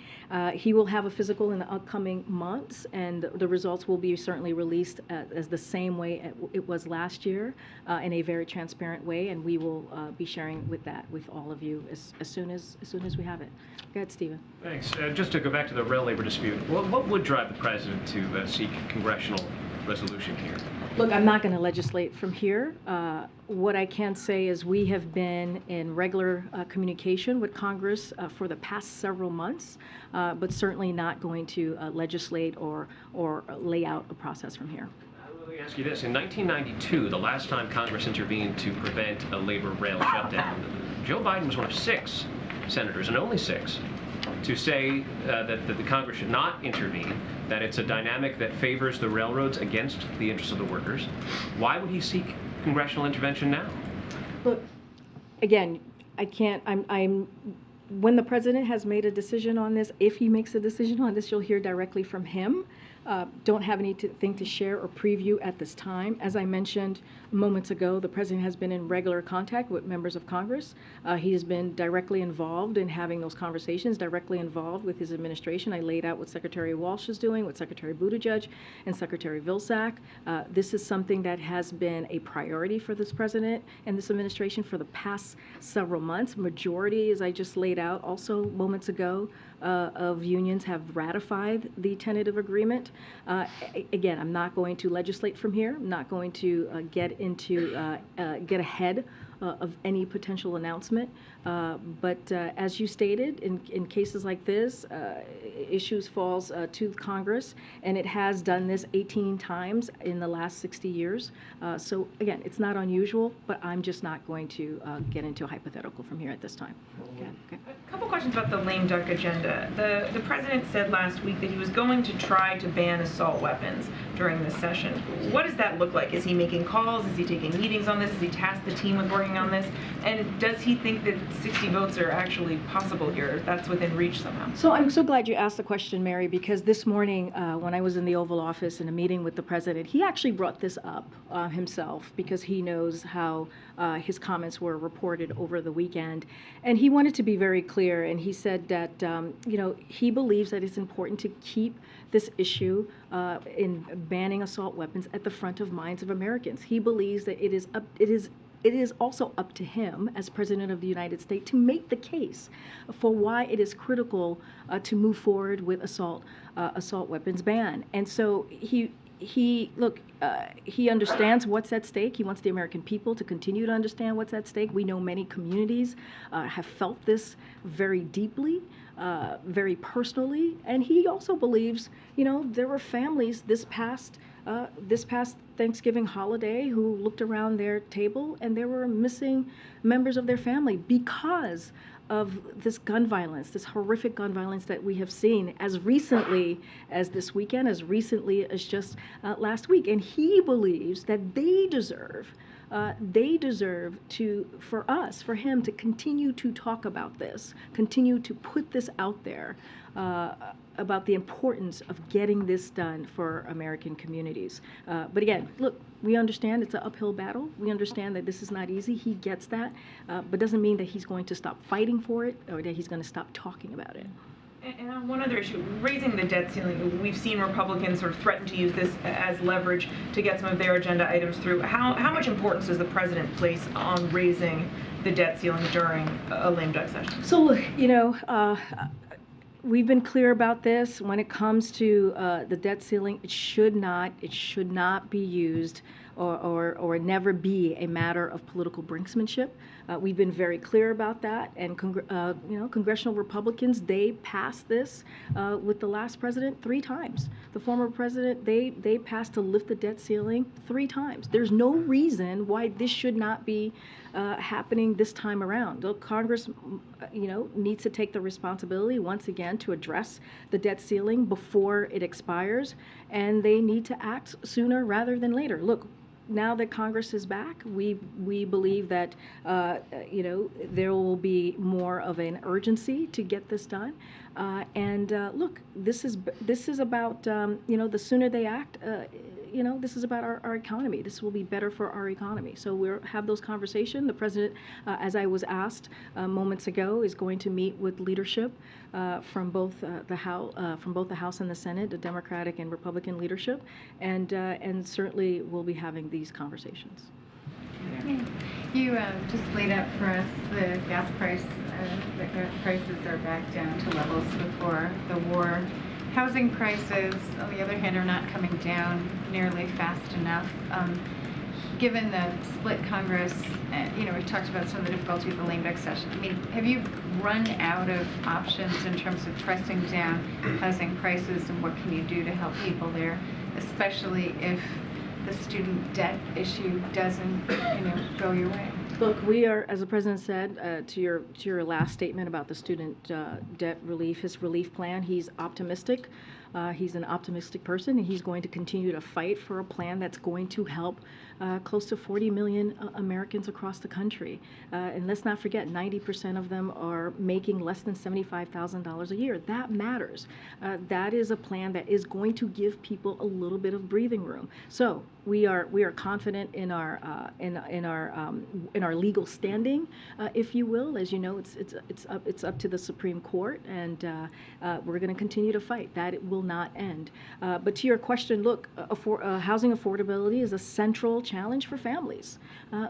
He will have a physical in the upcoming months, and the results will be certainly released as the same way it was last year, in a very transparent way, and we will be sharing with all of you as soon as we have it. Go ahead, Stephen. Thanks. Just to go back to the rail labor dispute, what would drive the president to seek congressional resolution here? Look, I'm not going to legislate from here. What I can say is we have been in regular communication with Congress for the past several months, but certainly not going to legislate or lay out a process from here. Let me ask you this. In 1992, the last time Congress intervened to prevent a labor rail shutdown, Joe Biden was one of 6 senators, and only 6, to say that the Congress should not intervene, that it's a dynamic that favors the railroads against the interests of the workers. Why would he seek congressional intervention now? Look, again, I can't, when the president has made a decision on this, if he makes a decision on this, you'll hear directly from him. Don't have anything to share or preview at this time. As I mentioned moments ago, the president has been in regular contact with members of Congress. He has been directly involved in having those conversations, directly involved with his administration. I laid out what Secretary Walsh is doing, what Secretary Buttigieg and Secretary Vilsack. This is something that has been a priority for this president and this administration for the past several months. Majority, as I just laid out also moments ago, of unions have ratified the tentative agreement. Again, I'm not going to legislate from here. I'm not going to get ahead of any potential announcement. But as you stated, in cases like this, issues falls to Congress, and it has done this 18 times in the last 60 years. So again, it's not unusual, but I'm just not going to get into a hypothetical from here at this time. Okay. A couple questions about the lame duck agenda. The president said last week that he was going to try to ban assault weapons during this session. What does that look like? Is he making calls? Is he taking meetings on this? Has he tasked the team with working on this? And does he think that 60 votes are actually possible here? That's within reach somehow. So I'm so glad you asked the question, Mary, because this morning when I was in the Oval Office in a meeting with the president, he actually brought this up himself because he knows how his comments were reported over the weekend. And he wanted to be very clear, and he said that he believes that it's important to keep this issue in banning assault weapons at the front of minds of Americans. He believes that it is also up to him as President of the United States to make the case for why it is critical to move forward with assault weapons ban. And so he understands what's at stake. He wants the American people to continue to understand what's at stake. We know many communities have felt this very deeply, very personally, and he also believes, there were families this past Thanksgiving holiday who looked around their table and there were missing members of their family because of this gun violence, this horrific gun violence that we have seen as recently as this weekend, as recently as just last week. And he believes that they deserve for him to continue to talk about this, continue to put this out there about the importance of getting this done for American communities. But again, look, we understand it's an uphill battle. We understand that this is not easy. He gets that, but doesn't mean that he's going to stop fighting for it or that he's going to stop talking about it. And on one other issue, raising the debt ceiling, we've seen Republicans sort of threaten to use this as leverage to get some of their agenda items through. How much importance does the president place on raising the debt ceiling during a lame duck session? So, we've been clear about this. When it comes to the debt ceiling, it should not be used or never be a matter of political brinksmanship. We've been very clear about that, and congressional Republicans, they passed this with the last president 3 times. The former president, they passed to lift the debt ceiling 3 times. There's no reason why this should not be happening this time around. Congress, needs to take the responsibility once again to address the debt ceiling before it expires, and they need to act sooner rather than later. Look, now that Congress is back, we believe that there will be more of an urgency to get this done. Look, this is about the sooner they act. This is about our economy. This will be better for our economy. So we'll have those conversations. The president, as I was asked moments ago, is going to meet with leadership from both the House and the Senate, the Democratic and Republican leadership, and certainly we'll be having these conversations. You just laid out for us the gas price. The gas prices are back down to levels before the war. Housing prices, on the other hand, are not coming down nearly fast enough. Given the split Congress, we've talked about some of the difficulty of the lame duck session. I mean, have you run out of options in terms of pressing down housing prices, and what can you do to help people there, especially if the student debt issue doesn't, go your way? Look, we are, as the President said, to your last statement about the student debt relief, his relief plan, he's optimistic. He's an optimistic person, and he's going to continue to fight for a plan that's going to help close to 40 million Americans across the country. And let's not forget, 90% of them are making less than $75,000 a year. That matters. That is a plan that is going to give people a little bit of breathing room. So we are confident in our legal standing, if you will. As you know, it's up to the Supreme Court, and we're going to continue to fight. That it will not end. But to your question, look, housing affordability is a central challenge for families.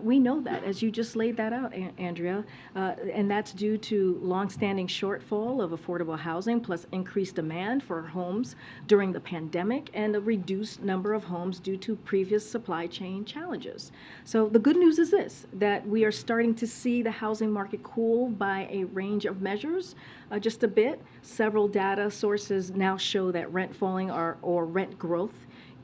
We know that, as you just laid that out, Andrea, and that's due to longstanding shortfall of affordable housing, plus increased demand for homes during the pandemic, and a reduced number of homes due to previous supply chain challenges. So the good news is this, that we are starting to see the housing market cool by a range of measures, just a bit. Several data sources now show that rent falling or rent growth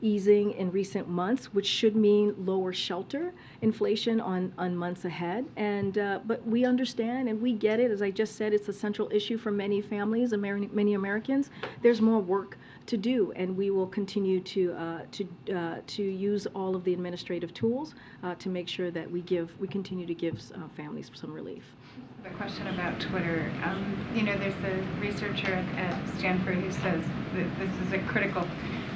easing in recent months, which should mean lower shelter inflation on months ahead. And but we understand and we get it. As I just said, it's a central issue for many families, many Americans. There's more work to do, and we will continue to use all of the administrative tools to make sure that we continue to give families some relief. The question about Twitter. You know, there's a researcher at Stanford who says that this is a critical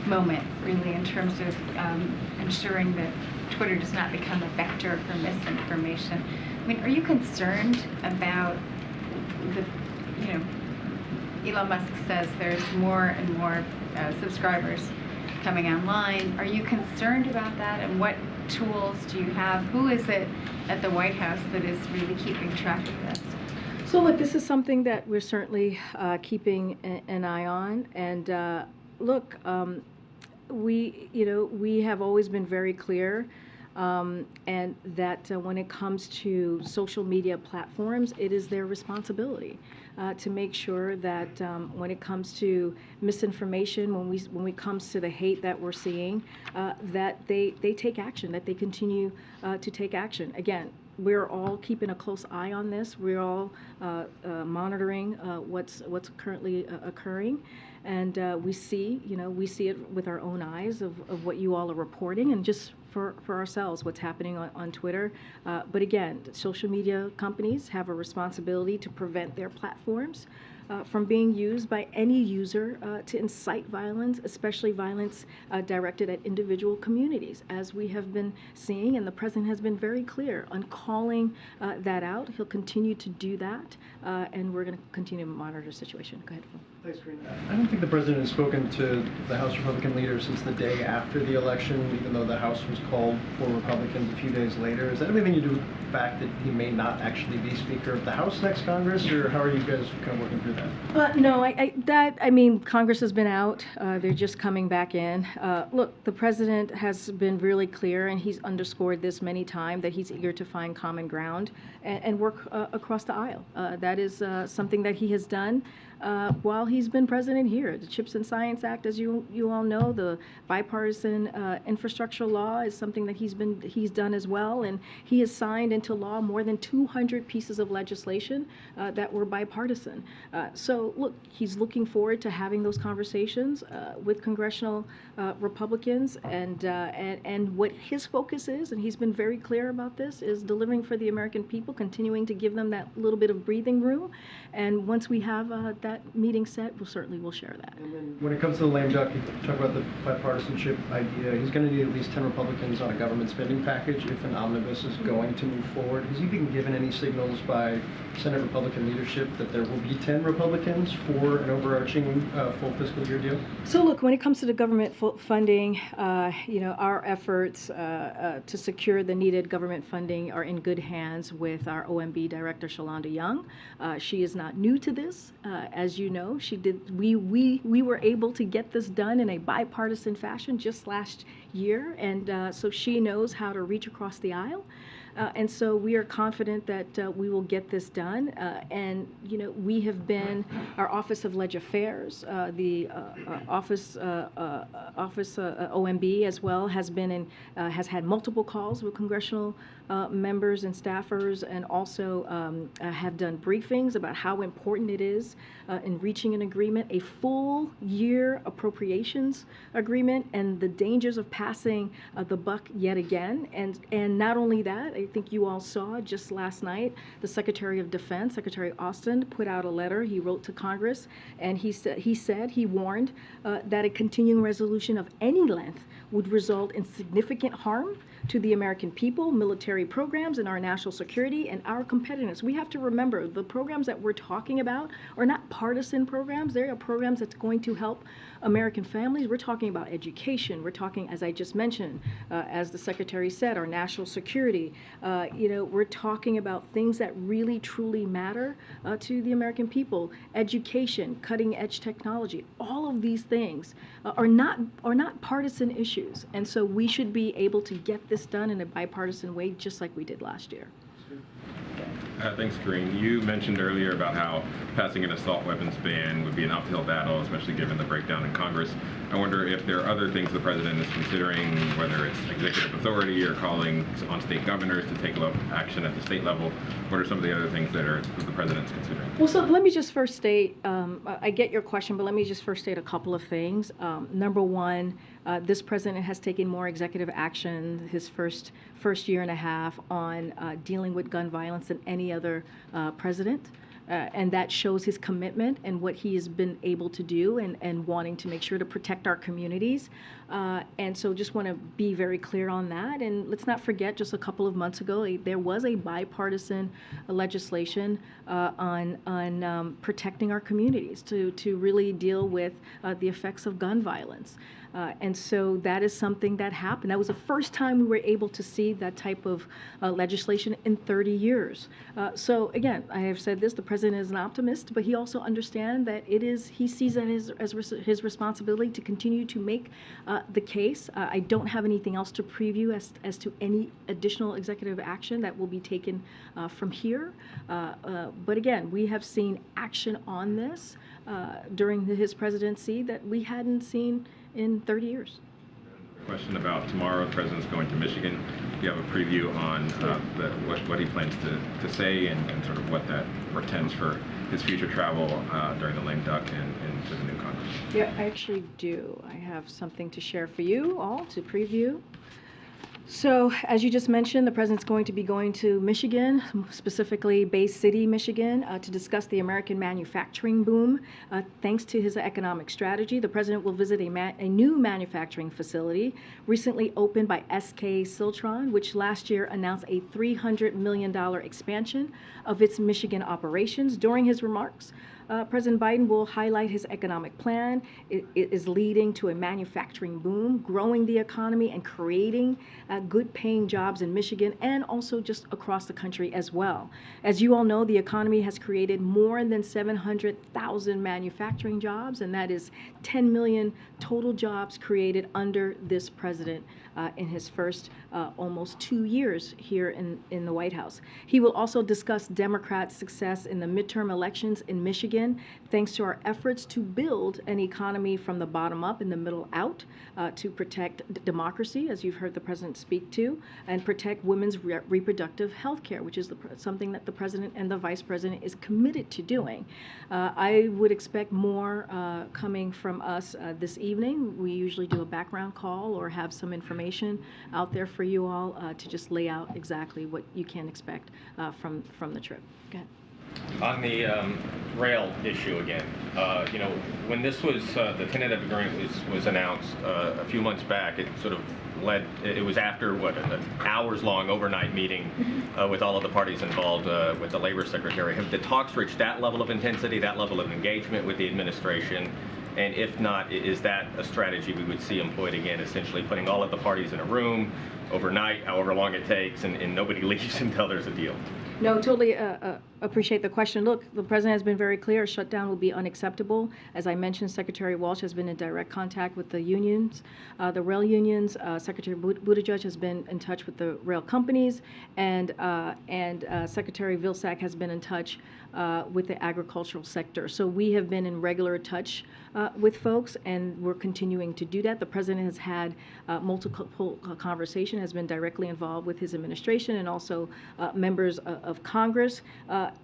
moment, really, in terms of ensuring that Twitter does not become a vector for misinformation. I mean, are you concerned about Elon Musk says there's more and more subscribers coming online. Are you concerned about that, and what tools do you have? Who is it at the White House that is really keeping track of this? So look, this is something that we're certainly keeping an eye on, and look, we have always been very clear, and that when it comes to social media platforms, it is their responsibility to make sure that when it comes to misinformation, when it comes to the hate that we're seeing, that they take action, that they continue to take action. Again, we're all keeping a close eye on this. We're all monitoring what's currently occurring, and we see it with our own eyes of what you all are reporting, and just for ourselves what's happening on Twitter. But again, social media companies have a responsibility to prevent their platforms from being used by any user to incite violence, especially violence directed at individual communities, as we have been seeing, and the President has been very clear on calling that out. He'll continue to do that, and we're going to continue to monitor the situation. Go ahead, Phil. Thanks, Karine. I don't think the President has spoken to the House Republican leaders since the day after the election, even though the House was called for Republicans a few days later. Is that anything to do with the fact that he may not actually be Speaker of the House next Congress, or how are you guys kind of working through that? No, I mean, Congress has been out. They're just coming back in. Look, the President has been really clear, and he's underscored this many times, that he's eager to find common ground and work across the aisle. That is something that he has done while he's been president here. The CHIPS and Science Act, as you all know, the bipartisan infrastructure law is something that he's done as well, and he has signed into law more than 200 pieces of legislation that were bipartisan. So look, he's looking forward to having those conversations with congressional Republicans, and what his focus is, and he's been very clear about this, is delivering for the American people, continuing to give them that little bit of breathing room. And once we have that meeting set, we'll share that. And then when it comes to the lame duck, you talk about the bipartisanship idea. He's going to need at least 10 Republicans on a government spending package if an omnibus is going to move forward. Has he been given any signals by Senate Republican leadership that there will be 10 Republicans for an overarching full fiscal year deal? So look, when it comes to the government funding, our efforts to secure the needed government funding are in good hands with our OMB Director, Shalonda Young. She is not new to this. As you know, we were able to get this done in a bipartisan fashion just last year, and so she knows how to reach across the aisle. And so we are confident that we will get this done. And, you know, we have been, our Office of Leg Affairs, the Office OMB as well, has been in, has had multiple calls with congressional members and staffers, and also have done briefings about how important it is in reaching an agreement, a full year appropriations agreement, and the dangers of passing the buck yet again. And not only that, I think you all saw just last night, the Secretary of Defense, Secretary Austin, put out a letter he wrote to Congress, and he warned that a continuing resolution of any length would result in significant harm to the American people, military programs, and our national security and our competitiveness. We have to remember the programs that we're talking about are not partisan programs. They are programs that's going to help American families. We're talking about education. We're talking, as I just mentioned, as the Secretary said, our national security. You know, we're talking about things that really, truly matter to the American people. Education, cutting-edge technology, all of these things are not partisan issues. And so we should be able to get this done in a bipartisan way, just like we did last year. Thanks, Karine. You mentioned earlier about how passing an assault weapons ban would be an uphill battle, especially given the breakdown in Congress. I wonder if there are other things the president is considering, whether it's executive authority or calling on state governors to take action at the state level. What are some of the other things that the president's considering? Well, so let me just first state, I get your question, but let me just first state a couple of things. Number one, this president has taken more executive action his first year and a half on dealing with gun violence than any other president. And that shows his commitment and what he has been able to do and wanting to make sure to protect our communities. And so just want to be very clear on that. And let's not forget, just a couple of months ago, there was a bipartisan legislation on protecting our communities to really deal with the effects of gun violence. And so that is something that happened. That was the first time we were able to see that type of legislation in 30 years. So again, I have said this, the president is an optimist, but he also understands that he sees that as his responsibility to continue to make the case. I don't have anything else to preview as to any additional executive action that will be taken from here. But again, we have seen action on this during his presidency that we hadn't seen in 30 years. Question about tomorrow, the president's going to Michigan. Do you have a preview on what he plans to say and sort of what that portends for his future travel during the lame duck and to the new Congress? Yeah, I actually do. I have something to share for you all to preview. So, as you just mentioned, the president's going to be going to Michigan, specifically Bay City, Michigan, to discuss the American manufacturing boom. Thanks to his economic strategy, the president will visit a new manufacturing facility recently opened by SK Siltron, which last year announced a $300 million expansion of its Michigan operations. During his remarks, President Biden will highlight his economic plan. It is leading to a manufacturing boom, growing the economy and creating good paying jobs in Michigan and also just across the country as well. As you all know, the economy has created more than 700,000 manufacturing jobs, and that is 10 million total jobs created under this president in his first almost 2 years here in the White House. He will also discuss Democrats' success in the midterm elections in Michigan, thanks to our efforts to build an economy from the bottom up and the middle out to protect democracy, as you've heard the president speak to, and protect women's reproductive health care, which is something that the president and the vice president is committed to doing. I would expect more coming from us this evening. We usually do a background call or have some information out there for you all to just lay out exactly what you can expect from the trip. Go ahead. On the rail issue again, you know, when this was, the tentative agreement was announced a few months back, it sort of it was after, what, an hours-long overnight meeting with all of the parties involved with the Labor Secretary. Have the talks reached that level of intensity, that level of engagement with the administration? And if not, is that a strategy we would see employed again, essentially putting all of the parties in a room overnight, however long it takes, and nobody leaves until there's a deal? No, totally appreciate the question. Look, the president has been very clear, shutdown will be unacceptable. As I mentioned, Secretary Walsh has been in direct contact with the unions, the rail unions. Secretary Buttigieg has been in touch with the rail companies, and Secretary Vilsack has been in touch with the agricultural sector. So we have been in regular touch with folks, and we're continuing to do that. The president has had multiple conversation, has been directly involved with his administration and also members of Congress.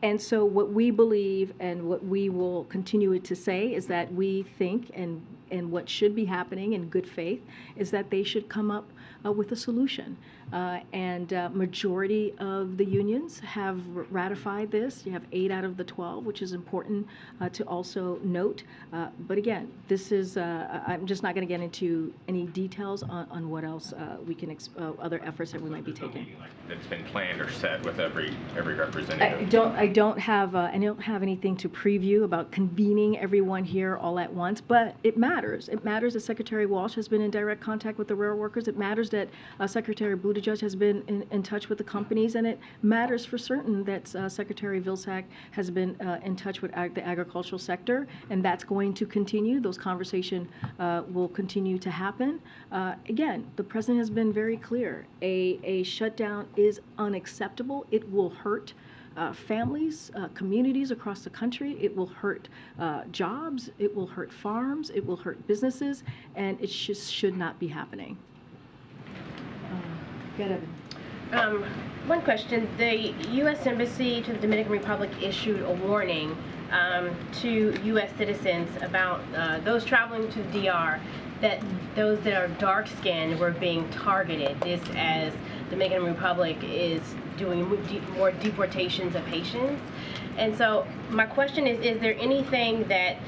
And so what we believe and what we will continue to say is that we think and what should be happening in good faith is that they should come up with a solution. Majority of the unions have ratified this. You have 8 out of the 12, which is important to also note. But again, this is, I'm just not going to get into any details on what else we can, other efforts that we might be taking. That's been planned or set with every representative. I don't have anything to preview about convening everyone here all at once, but it matters. It matters that Secretary Walsh has been in direct contact with the rail workers. It matters that Secretary Buttigieg has been in touch with the companies, and it matters for certain that Secretary Vilsack has been in touch with the agricultural sector, and that's going to continue. Those conversations will continue to happen. Again, the president has been very clear. A shutdown is unacceptable. It will hurt families, communities across the country. It will hurt jobs. It will hurt farms. It will hurt businesses, and it just should not be happening. One question. The U.S. Embassy to the Dominican Republic issued a warning to U.S. citizens about those traveling to the DR, that those that are dark-skinned were being targeted. This as the Dominican Republic is doing more deportations of Haitians. And so my question is there anything that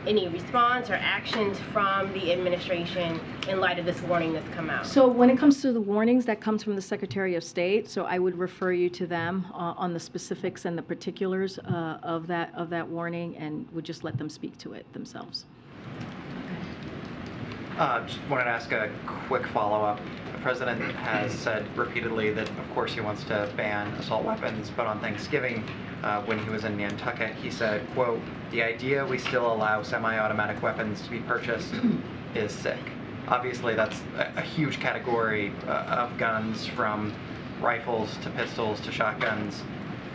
any response or actions from the administration in light of this warning that's come out? So when it comes to the warnings, that comes from the Secretary of State. So I would refer you to them on the specifics and the particulars of that warning, and would just let them speak to it themselves. Just wanted to ask a quick follow-up. The president has said repeatedly that, of course, he wants to ban assault weapons, but on Thanksgiving, when he was in Nantucket, he said, quote, "The idea we still allow semi-automatic weapons to be purchased is sick." Obviously, that's a huge category of guns, from rifles to pistols to shotguns,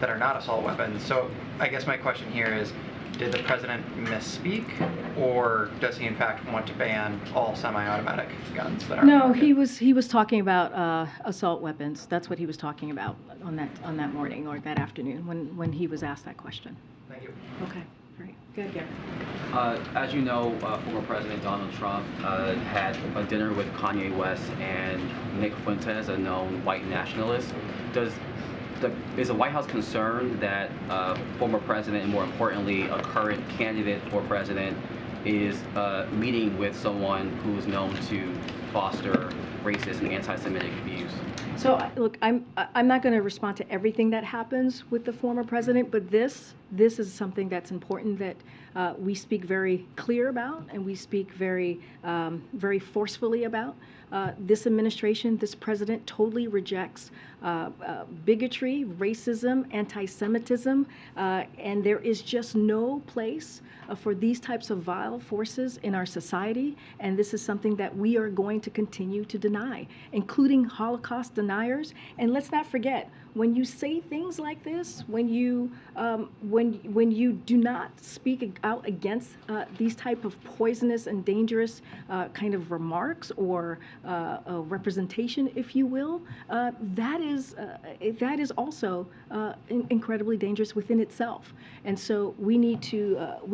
that are not assault weapons. So I guess my question here is, did the president misspeak, or does he in fact want to ban all semi-automatic guns that are? No, he was talking about assault weapons. That's what he was talking about on that morning or that afternoon when he was asked that question. Thank you. Okay, great, good. As you know, former President Donald Trump had a dinner with Kanye West and Nick Fuentes, a known white nationalist. Is the White House concerned that former president, and more importantly, a current candidate for president, is meeting with someone who's known to foster racist and anti-Semitic views? So look, I'm not going to respond to everything that happens with the former president, but this is something that's important that we speak very clear about, and we speak very forcefully about. This administration, this president totally rejects bigotry, racism, anti-Semitism, and there is just no place for these types of vile forces in our society, and this is something that we are going to continue to deny, including Holocaust deniers. And let's not forget, when you say things like this, when you do not speak out against these type of poisonous and dangerous kind of remarks or representation, if you will, that is also incredibly dangerous within itself. And so we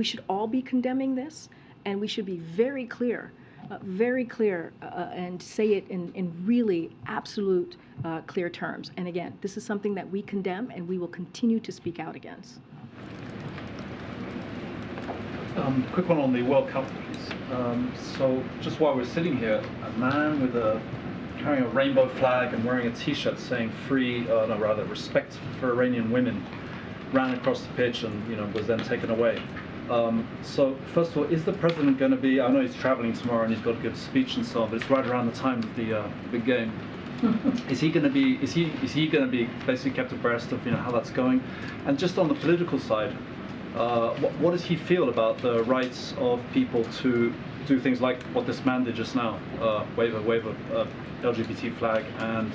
should all be condemning this, and we should be very clear and say it in really absolute clear terms. And again, this is something that we condemn, and we will continue to speak out against. Quick one on the World Cup, please. So just while we're sitting here, a man carrying a rainbow flag and wearing a T-shirt saying respect for Iranian women ran across the pitch and was then taken away. So first of all, is the president going to be, I know he's traveling tomorrow and he's got to give a speech and so on, but it's right around the time of the big game. Is he going to be basically kept abreast of how that's going? And just on the political side, what does he feel about the rights of people to do things like what this man did just now, wave a LGBT flag and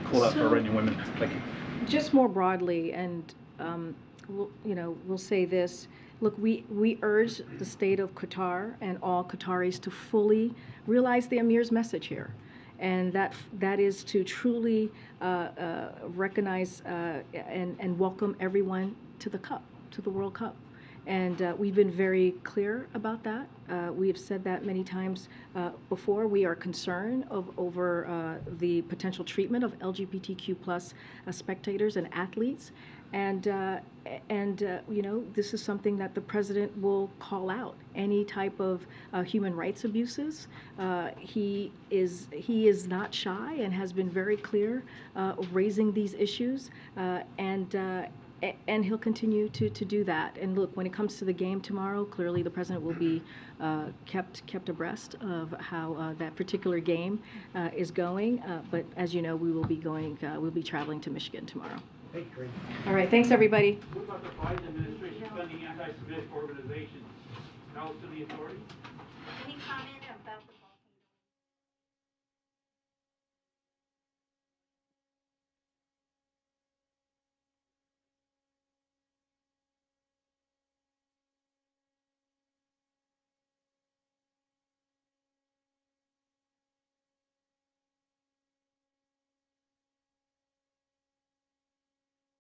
call out for Iranian women? Thank you. Just more broadly, and we'll say this. Look, we urge the state of Qatar and all Qataris to fully realize the Emir's message here, and that is to truly recognize and welcome everyone to the Cup, to the World Cup. And we've been very clear about that. We have said that many times before. We are concerned over the potential treatment of LGBTQ plus spectators and athletes. And this is something that the president will call out. Any type of human rights abuses. He is not shy and has been very clear raising these issues. And he'll continue to do that. And look, when it comes to the game tomorrow, clearly the president will be kept abreast of how that particular game is going. But as you know, we'll be traveling to Michigan tomorrow. Thank you, Karine. All right, thanks everybody. What about the Biden administration funding anti-Semitic organizations? Now to the authorities? Any comment about the